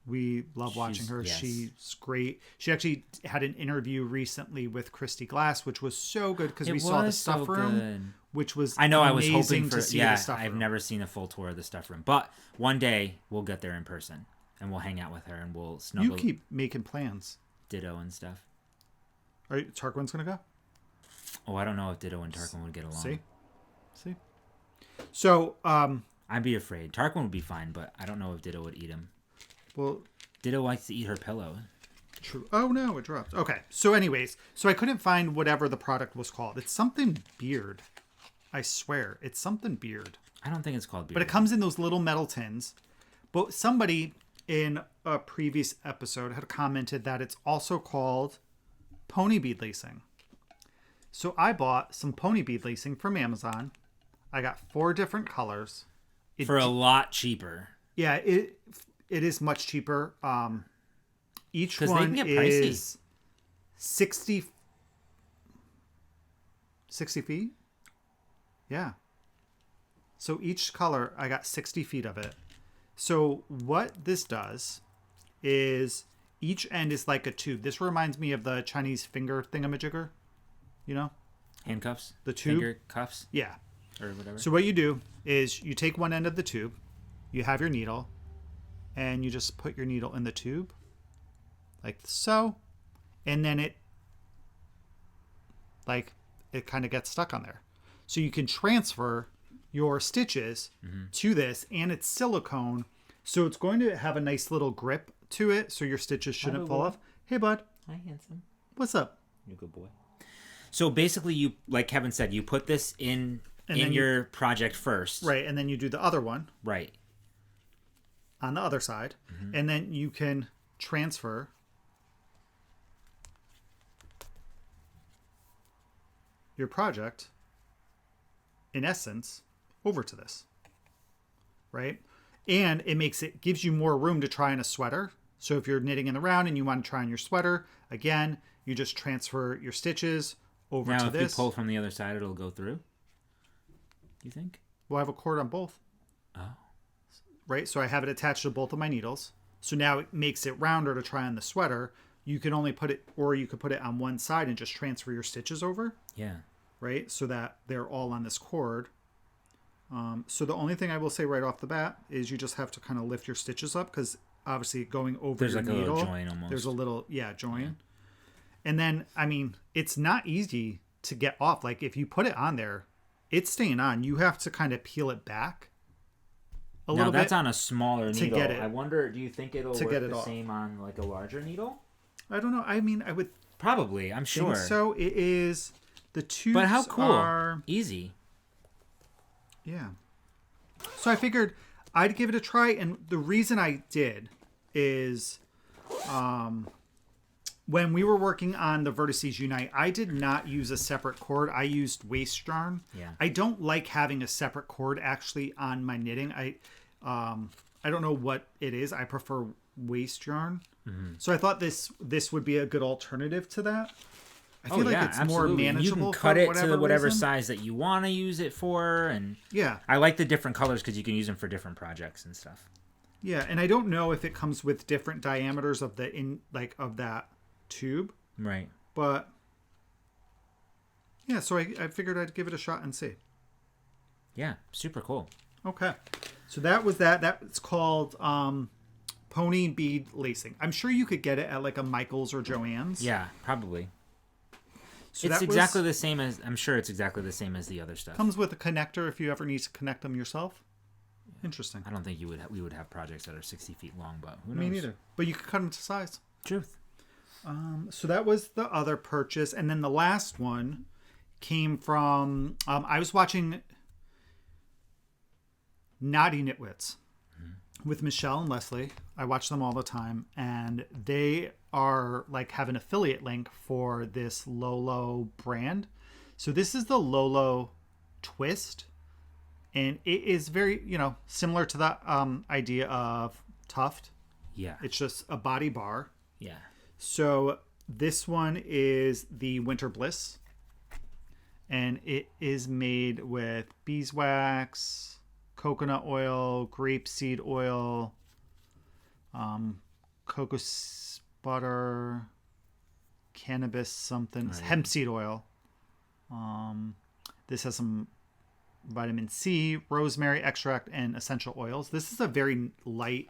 We love watching her. Yes. She's great. She actually had an interview recently with Christy Glass, which was so good because we saw the stuff room, which was I was hoping for to see the stuff I've room. never seen a full tour of the stuff room, but one day we'll get there in person and we'll hang out with her and we'll snuggle. You keep making plans. Ditto and stuff. Are Tarquin's gonna go? Oh, I don't know if Ditto and Tarquin would get along. See. So, I'd be afraid. Tarquin would be fine, but I don't know if Ditto would eat him. Well, Ditto likes to eat her pillow. True. Oh no, it dropped. Okay. So, anyways, I couldn't find whatever the product was called. It's something beard. I swear, it's something beard. I don't think it's called beard. But it comes in those little metal tins. But somebody in a previous episode had commented that it's also called pony bead lacing. So I bought some pony bead lacing from Amazon. I got 4 different colors. For a lot cheaper. Yeah, it is much cheaper. Each one is 60 feet. Yeah. So each color, I got 60 feet of it. So what this does is each end is like a tube. This reminds me of the Chinese finger thingamajigger, Handcuffs? The tube? Finger cuffs? Yeah. Or whatever. So what you do is you take one end of the tube, you have your needle, and you just put your needle in the tube, like so, and then it kind of gets stuck on there. So you can transfer your stitches to this, and it's silicone, so it's going to have a nice little grip to it, so your stitches shouldn't fall off. Hey, bud. Hi, handsome. What's up? You're a good boy. So basically, you, like Kevin said, you put this in your project first. Right, and then you do the other one. Right. On the other side. And then you can transfer your project, in essence, over to this. Right? And it gives you more room to try on a sweater. So if you're knitting in the round and you want to try on your sweater, again, you just transfer your stitches over to this. Now, if you pull from the other side, it'll go through? You think? Well, I have a cord on both. Oh. Right? So I have it attached to both of my needles. So now it makes it rounder to try on the sweater. You can only put it, or you could put it on one side and just transfer your stitches over. Yeah. Right? So that they're all on this cord. So the only thing I will say right off the bat is you just have to kind of lift your stitches up, because obviously going over your needle, a little join almost. There's a little, join. Yeah. And then, I mean, it's not easy to get off. Like if you put it on there, it's staying on. You have to kind of peel it back a little bit. Now that's on a smaller needle. Get it, I wonder, do you think it'll work the same on like a larger needle? I don't know. I mean, I would probably. I'm sure. So it is the tubes. But how cool! Are, easy. Yeah. So I figured I'd give it a try, and the reason I did is, when we were working on the Vertices Unite, I did not use a separate cord. I used waist yarn. Yeah. I don't like having a separate cord actually on my knitting. I don't know what it is. I prefer waist yarn. Mm-hmm. So I thought this would be a good alternative to that. I feel like it's absolutely. More manageable. You can cut it to whatever reason. Size that you want to use it for, and yeah, I like the different colors because you can use them for different projects and stuff. Yeah, and I don't know if it comes with different diameters of the of that tube, right? But yeah, so I figured I'd give it a shot and see. Yeah, super cool. Okay, so that was that. That's called pony bead lacing. I'm sure you could get it at like a Michael's or Joann's. Yeah, probably. So it's exactly the same as, I'm sure it's exactly the same as the other stuff. Comes with a connector if you ever need to connect them yourself. Interesting. I don't think we would have projects that are 60 feet long, but who knows? Me neither. But you could cut them to size. Truth. So that was the other purchase. And then the last one came from, I was watching Naughty Knitwits with Michelle and Leslie. I watch them all the time, and they are like have an affiliate link for this Lolo brand. So this is the Lolo twist, and it is very, similar to the idea of tuft. Yeah. It's just a body bar. Yeah. So this one is the Winter Bliss, and it is made with beeswax, coconut oil, grapeseed oil, cocoa butter, cannabis something, hemp seed oil. This has some vitamin C, rosemary extract, and essential oils. This is a very light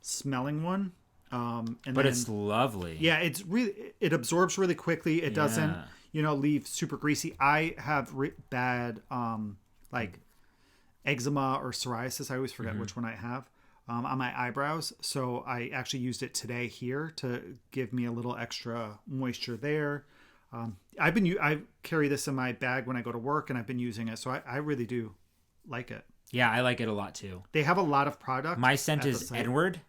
smelling one. But it's lovely. Yeah, it absorbs really quickly. It doesn't, leave super greasy. I have bad eczema or psoriasis. I always forget which one I have on my eyebrows. So I actually used it today here to give me a little extra moisture there. I carry this in my bag when I go to work, and I've been using it. So I really do like it. Yeah, I like it a lot too. They have a lot of product. My scent is Edward.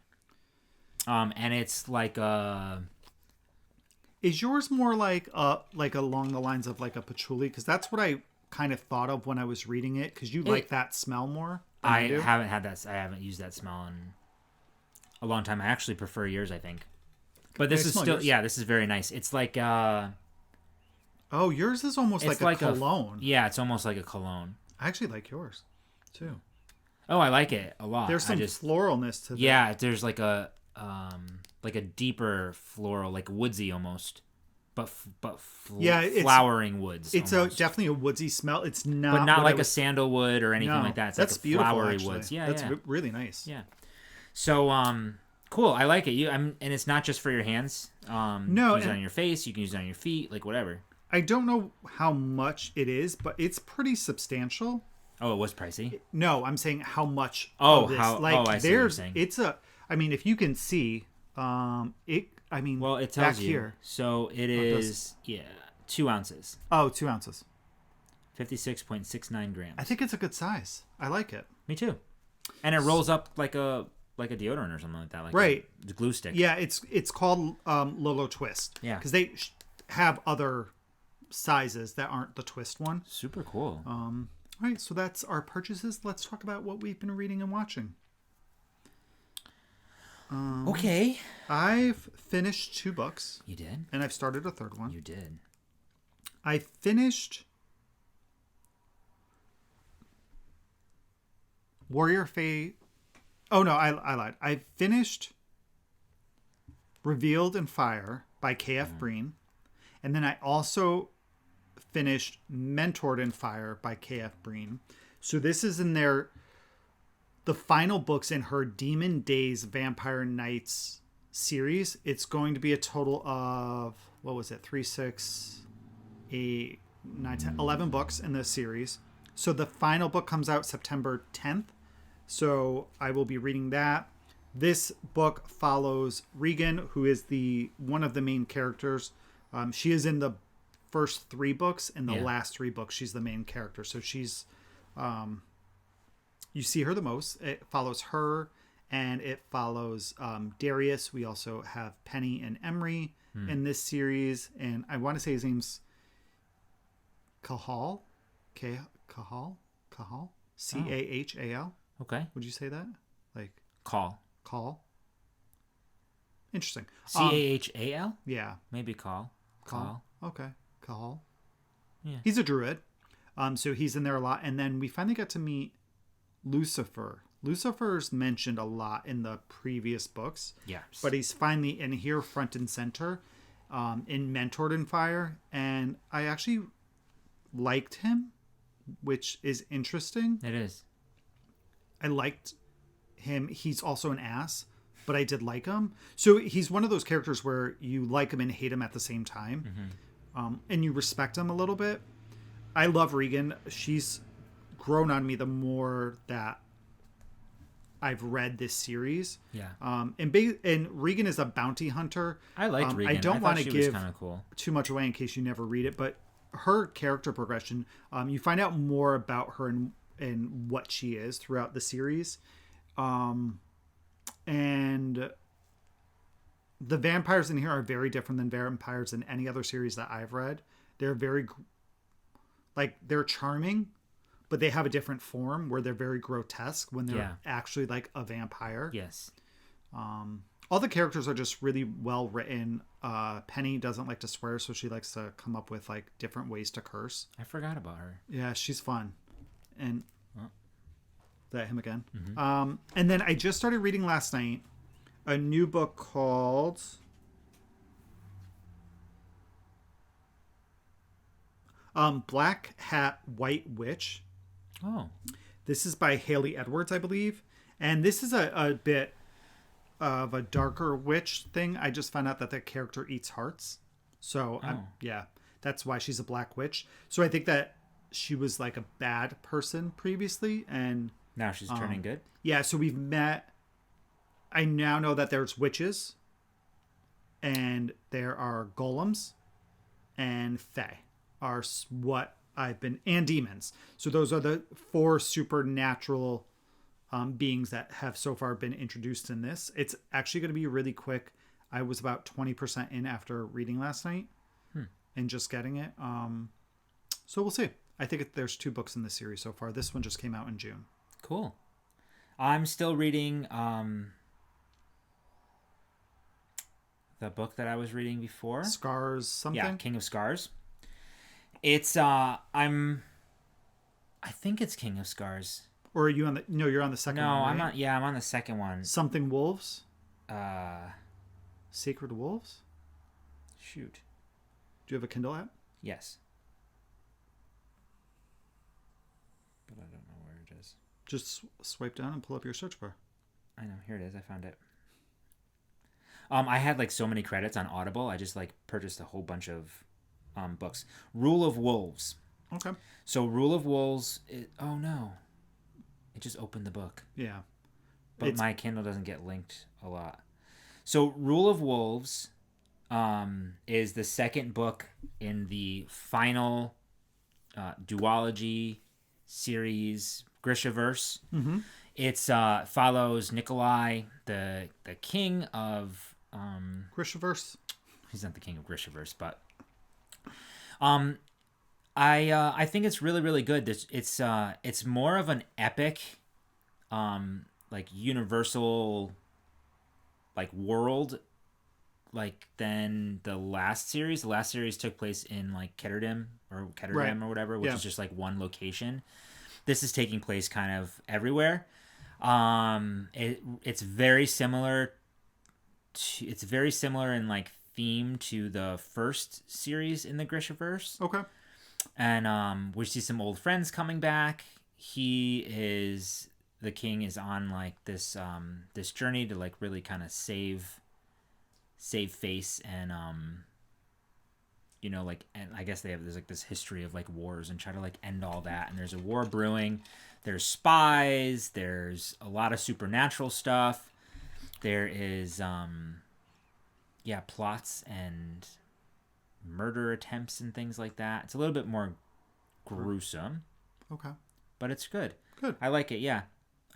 And it's like Is yours more like along the lines of like a patchouli? Because that's what I kind of thought of when I was reading it. Because you like that smell more. I haven't had that. I haven't used that smell in a long time. I actually prefer yours, I think. But this is still yours? Yeah. This is very nice. It's like oh, yours is almost like a cologne. Yeah, it's almost like a cologne. I actually like yours too. Oh, I like it a lot. There's some floralness to that. Yeah, there's like a deeper floral, like woodsy almost, but flowering woods. It's definitely a woodsy smell. It's not, but not like a sandalwood or anything like that. It's that's like a beautiful, flowery actually. Woods. Yeah, that's really nice. Yeah. So cool. I like it. And it's not just for your hands. No, you can use it on your face. You can use it on your feet. Like whatever. I don't know how much it is, but it's pretty substantial. Oh, it was pricey? No, I'm saying how much. Oh, of this. I see what you're saying. I mean, if you can see, well, it tells back you. Here. So it is, 2 ounces. Oh, 2 ounces. 56.69 grams. I think it's a good size. I like it. Me too. And it rolls up like a deodorant or something like that. Like right. A glue stick. Yeah, it's called Lolo Twist. Yeah. Because they have other sizes that aren't the twist one. Super cool. All right, so that's our purchases. Let's talk about what we've been reading and watching. Okay. I've finished 2 books. You did? And I've started a third one. You did. I finished Warrior Fate. Oh, no, I lied. I finished Revealed in Fire by K.F. Breene. And then I also finished Mentored in Fire by K.F. Breene. So this is in the final books in her Demon Days Vampire Nights series. It's going to be a total of, 3, 6, 8, 9, 10, 11 books in the series. So the final book comes out September 10th. So I will be reading that. This book follows Regan, who is one of the main characters. She is in the first 3 books, and the last 3 books she's the main character. So she's you see her the most. It follows her, and it follows Darius. We also have Penny and Emery in this series, and I want to say his name's Cahal. Cahal? Cahal? Okay. Would you say that? Like Call. Interesting. Cahal? Yeah. Maybe Call. Okay. Cahal. Yeah. He's a druid. So he's in there a lot. And then we finally got to meet Lucifer. Lucifer's mentioned a lot in the previous books. Yes. But he's finally in here front and center in Mentored in Fire. And I actually liked him, which is interesting. It is. I liked him. He's also an ass, but I did like him. So he's one of those characters where you like him and hate him at the same time. And you respect him a little bit. I love Regan. She's grown on me the more that I've read this series. Yeah. And Regan is a bounty hunter. I liked Regan. I don't want to give cool. too much away in case you never read it, but her character progression, you find out more about her and what she is throughout the series. And the vampires in here are very different than vampires in any other series that I've read. They're very, they're charming, but they have a different form where they're very grotesque when they're actually like a vampire. Yes. All the characters are just really well written. Penny doesn't like to swear, so she likes to come up with like different ways to curse. I forgot about her. Yeah, she's fun. And that him again. And then I just started reading last night a new book called Black Hat White Witch. Oh. This is by Hailey Edwards, I believe. And this is a bit of a darker witch thing. I just found out that the character eats hearts. So, that's why she's a black witch. So I think that she was like a bad person previously. And now she's turning good? Yeah, so we've met. I now know that there's witches. And there are golems. And fae are what I've been... And demons. So those are the 4 supernatural beings that have so far been introduced in this. It's actually going to be really quick. I was about 20% in after reading last night and just getting it. So we'll see. I think there's 2 books in this series so far. This one just came out in June. Cool. I'm still reading the book that I was reading before. Scars something? Yeah, King of Scars. It's I think it's King of Scars. Or are you on the... No, you're on the second one, right? I'm on the second one. Something Wolves? Sacred Wolves? Shoot. Do you have a Kindle app? Yes. But I don't know where it is. Just swipe down and pull up your search bar. I know. Here it is. I found it. I had like so many credits on Audible. I just like purchased a whole bunch of books. Rule of Wolves. Okay. So Rule of Wolves... oh, no. It just opened the book. Yeah. But my Kindle doesn't get linked a lot. So Rule of Wolves is the second book in the final duology series, Grishaverse. Mm-hmm. It follows Nikolai, the king of... Grishaverse? He's not the king of Grishaverse, but... I think it's really, really good. It's more of an epic, like universal, like world, like than the last series. The last series took place in like Ketterdam or or whatever, which is just like one location. This is taking place kind of everywhere. It's very similar. It's very similar in like theme to the first series in the Grishaverse. Okay. And we see some old friends coming back. The king is on like this this journey to like really kind of save face and you know, like, and I guess there's like this history of like wars and try to like end all that. And there's a war brewing. There's spies. There's a lot of supernatural stuff. There is, plots and murder attempts and things like that. It's a little bit more gruesome. Okay. But it's good. Good. I like it, yeah.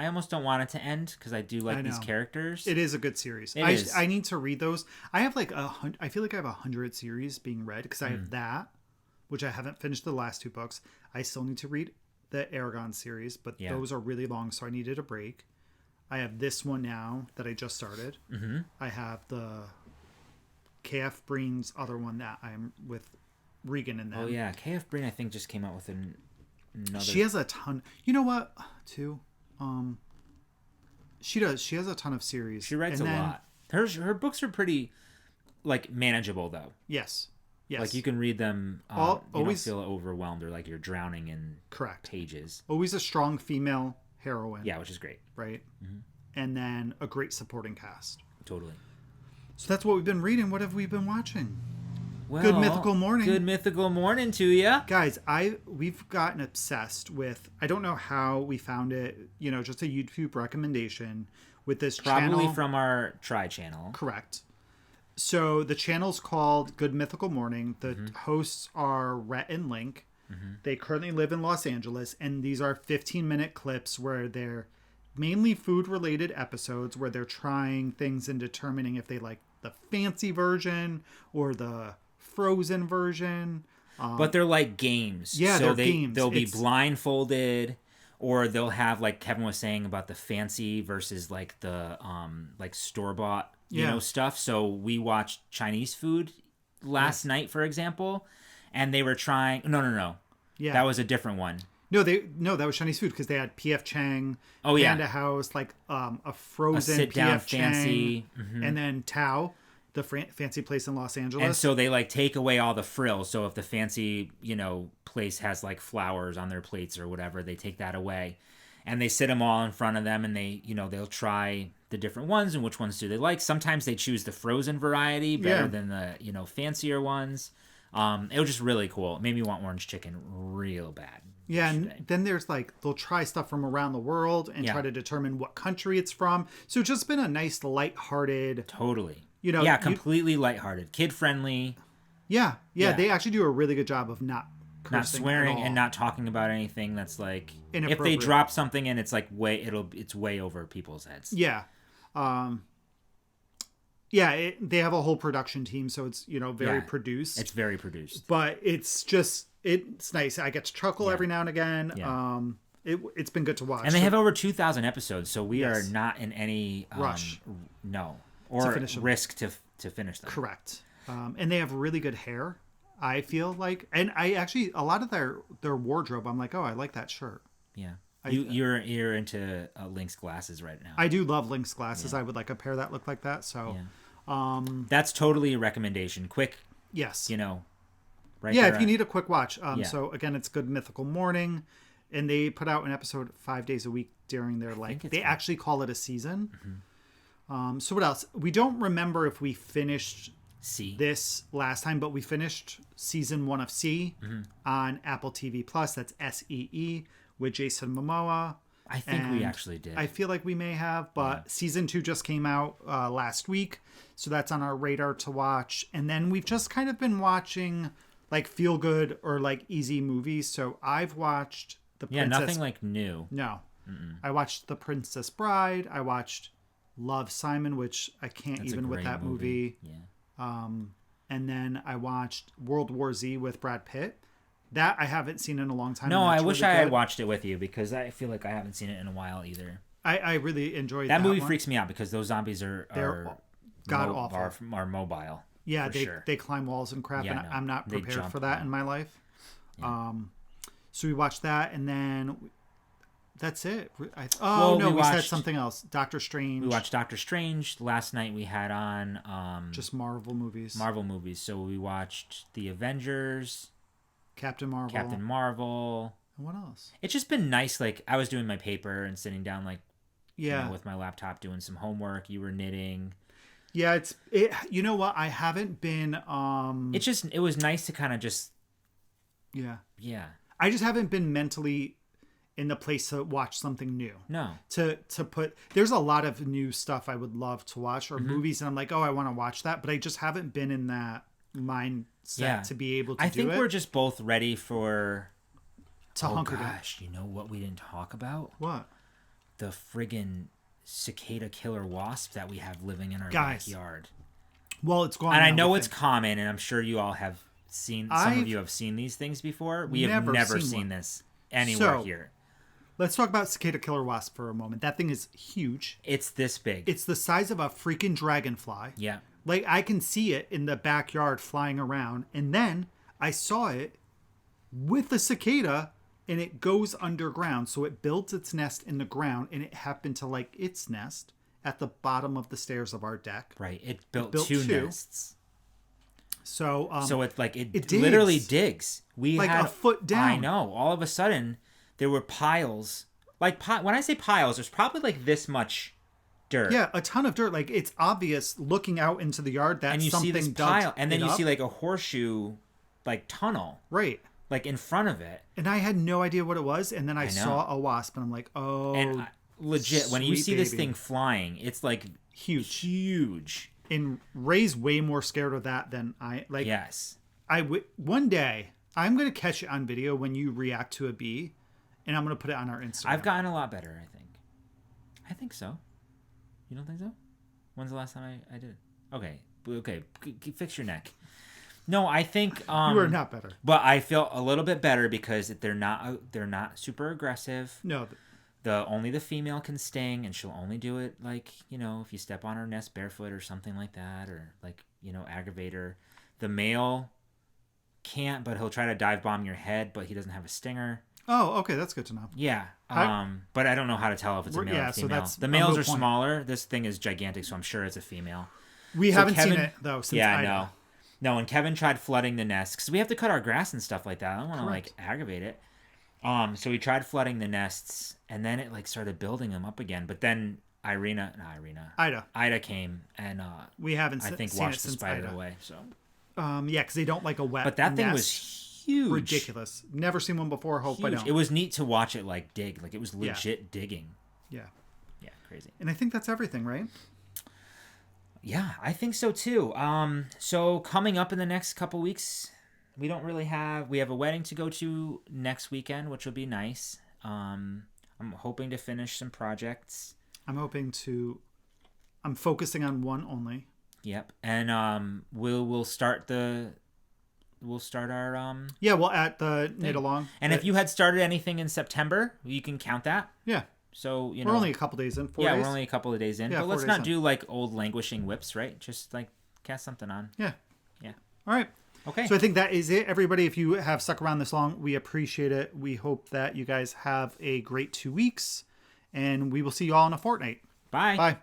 I almost don't want it to end because I do like these characters. It is a good series. I need to read those. I have like I feel like I have 100 series being read because I have that, which I haven't finished the last 2 books. I still need to read the Aragon series, but those are really long, so I needed a break. I have this one now that I just started. Mm-hmm. I have the KF Breene's other one that I'm with Regan in them. Oh yeah, KF Breene I think just came out with another. She has a ton. You know what? Too. She does. She has a ton of series. She writes a lot. Her books are pretty like manageable though. Yes. Yes. Like you can read them. You always don't feel overwhelmed or like you're drowning in pages. Always a strong female heroine. Yeah, which is great. Right. Mm-hmm. And then a great supporting cast. Totally. So that's what we've been reading. What have we been watching? Well, good mythical morning. Good mythical morning to you. Guys, we've gotten obsessed with, I don't know how we found it, you know, just a YouTube recommendation with this channel. Probably from our Try channel. Correct. So the channel's called Good Mythical Morning. The hosts are Rhett and Link. Mm-hmm. They currently live in Los Angeles, and these are 15-minute clips where they're mainly food-related episodes where they're trying things and determining if they like the fancy version or the frozen version. But they're like games. Yeah, so they're games. They'll be blindfolded, or they'll have, like Kevin was saying about the fancy versus like the like store-bought you know stuff. So we watched Chinese food last night, for example, and they were trying no. Yeah. That was a different one. No, that was Chinese food because they had P.F. Chang, Panda House, like a frozen P.F. Chang, fancy, and then Tao, the fancy place in Los Angeles. And so they like take away all the frills. So if the fancy, place has like flowers on their plates or whatever, they take that away, and they sit them all in front of them, and they, they'll try the different ones and which ones do they like. Sometimes they choose the frozen variety better than the fancier ones. It was just really cool. It made me want orange chicken real bad. Yeah, and then there's like, they'll try stuff from around the world and try to determine what country it's from. So it's just been a nice, lighthearted... Totally. Completely lighthearted. Kid-friendly. Yeah, they actually do a really good job of not swearing and not talking about anything that's like... If they drop something in, it's like it's way over people's heads. Yeah. They have a whole production team, so it's, very produced. It's very produced. But it's just... It's nice. I get to chuckle every now and again. Yeah. It's been good to watch. And they have over 2,000 episodes, so we are not in any rush. No. Or risk to finish them. Correct. And they have really good hair, I feel like. And I actually, a lot of their wardrobe, I'm like, oh, I like that shirt. Yeah. You're into Link's glasses right now. I do love Link's glasses. Yeah. I would like a pair that look like that. So that's totally a recommendation. Quick. Yes. Right if you need a quick watch. So again, it's Good Mythical Morning, and they put out an episode 5 days a week during their they actually call it a season. Mm-hmm. So what else? We don't remember if we finished this last time, but we finished season 1 of C on Apple TV Plus. That's SEE with Jason Momoa. I think we actually did. I feel like we may have, but season 2 just came out last week, so that's on our radar to watch. And then we've just kind of been watching like feel good or like easy movies. So I've watched The Princess. Yeah, nothing like new. No. Mm-mm. I watched The Princess Bride. I watched Love, Simon, which I can't even with that movie. Yeah. And then I watched World War Z with Brad Pitt. That I haven't seen in a long time. No, I wish I had watched it with you because I feel like I haven't seen it in a while either. I really enjoyed that movie. Freaks me out because those zombies are god awful. Are mobile. Yeah, they climb walls and crap, and I'm not prepared for that in my life. Yeah. So we watched that, and then that's it. We said something else. Doctor Strange. We watched Doctor Strange. Last night we had on... just Marvel movies. So we watched The Avengers. Captain Marvel. And what else? It's just been nice. Like, I was doing my paper and sitting down, with my laptop doing some homework. You were knitting. Yeah, you know what? I haven't been it was nice to kind of just yeah. I just haven't been mentally in the place to watch something new. No. To put there's a lot of new stuff I would love to watch, or movies, and I'm like, oh, I want to watch that, but I just haven't been in that mindset to be able to do it. I think we're just both ready for hunker down. Gosh, you know what we didn't talk about? What? The friggin' cicada killer wasp that we have living in our backyard. Well, it's gone. And I know it's common, and I'm sure you all have seen. Some of you have seen these things before. We have never seen this anywhere here. Let's talk about cicada killer wasp for a moment. That thing is huge. It's this big. It's the size of a freaking dragonfly. Yeah. Like, I can see it in the backyard flying around, and then I saw it with the cicada. And it goes underground, so it builds its nest in the ground, and it happened to like its nest at the bottom of the stairs of our deck. Right, it built two nests. So it's like it literally digs. We like had a foot down. I know. All of a sudden, there were piles. Like when I say piles, there's probably like this much dirt. Yeah, a ton of dirt. Like, it's obvious looking out into the yard that something see this pile, and then you see like a horseshoe, like tunnel. Right. Like in front of it. And I had no idea what it was. And then I saw a wasp and I'm like, oh. And legit, when you see this thing flying, it's like huge. And Ray's way more scared of that than I. Like, yes. One day, I'm going to catch it on video when you react to a bee. And I'm going to put it on our Instagram. I've gotten a lot better, I think. I think so. You don't think so? When's the last time I did? Okay. Fix your neck. No, I think you are not better. But I feel a little bit better because they're not super aggressive. No. Only the female can sting, and she'll only do it like, if you step on her nest barefoot or something like that, or like, aggravate her. The male can't, but he'll try to dive bomb your head, but he doesn't have a stinger. Oh, okay, that's good to know. Yeah. But I don't know how to tell if it's a male or female. So the males are smaller. This thing is gigantic, so I'm sure it's a female. We haven't seen it though since I know. No, and Kevin tried flooding the nest because we have to cut our grass and stuff like that. I don't want to like aggravate it. So we tried flooding the nests, and then it like started building them up again. But then Ida came, and we haven't. I think washed the spider away. So yeah, because they don't like a wet. But that thing nest. Was huge, ridiculous. Never seen one before. Hope I don't. It was neat to watch it like dig. Like it was legit digging. Yeah. Yeah, crazy. And I think that's everything, right? Yeah, I think so too. So coming up in the next couple weeks, we have a wedding to go to next weekend, which will be nice. I'm hoping to finish some projects. I'm focusing on one only. Yep. And we'll start our we'll at the knit along. And if you had started anything in September, you can count that. Yeah. So, we're only a couple days in. 4 days? We're only a couple of days in. Yeah, but let's not do like old languishing whips, right? Just like cast something on. Yeah. Yeah. All right. Okay. So I think that is it. Everybody, if you have stuck around this long, we appreciate it. We hope that you guys have a great 2 weeks, and we will see you all in a fortnight. Bye. Bye.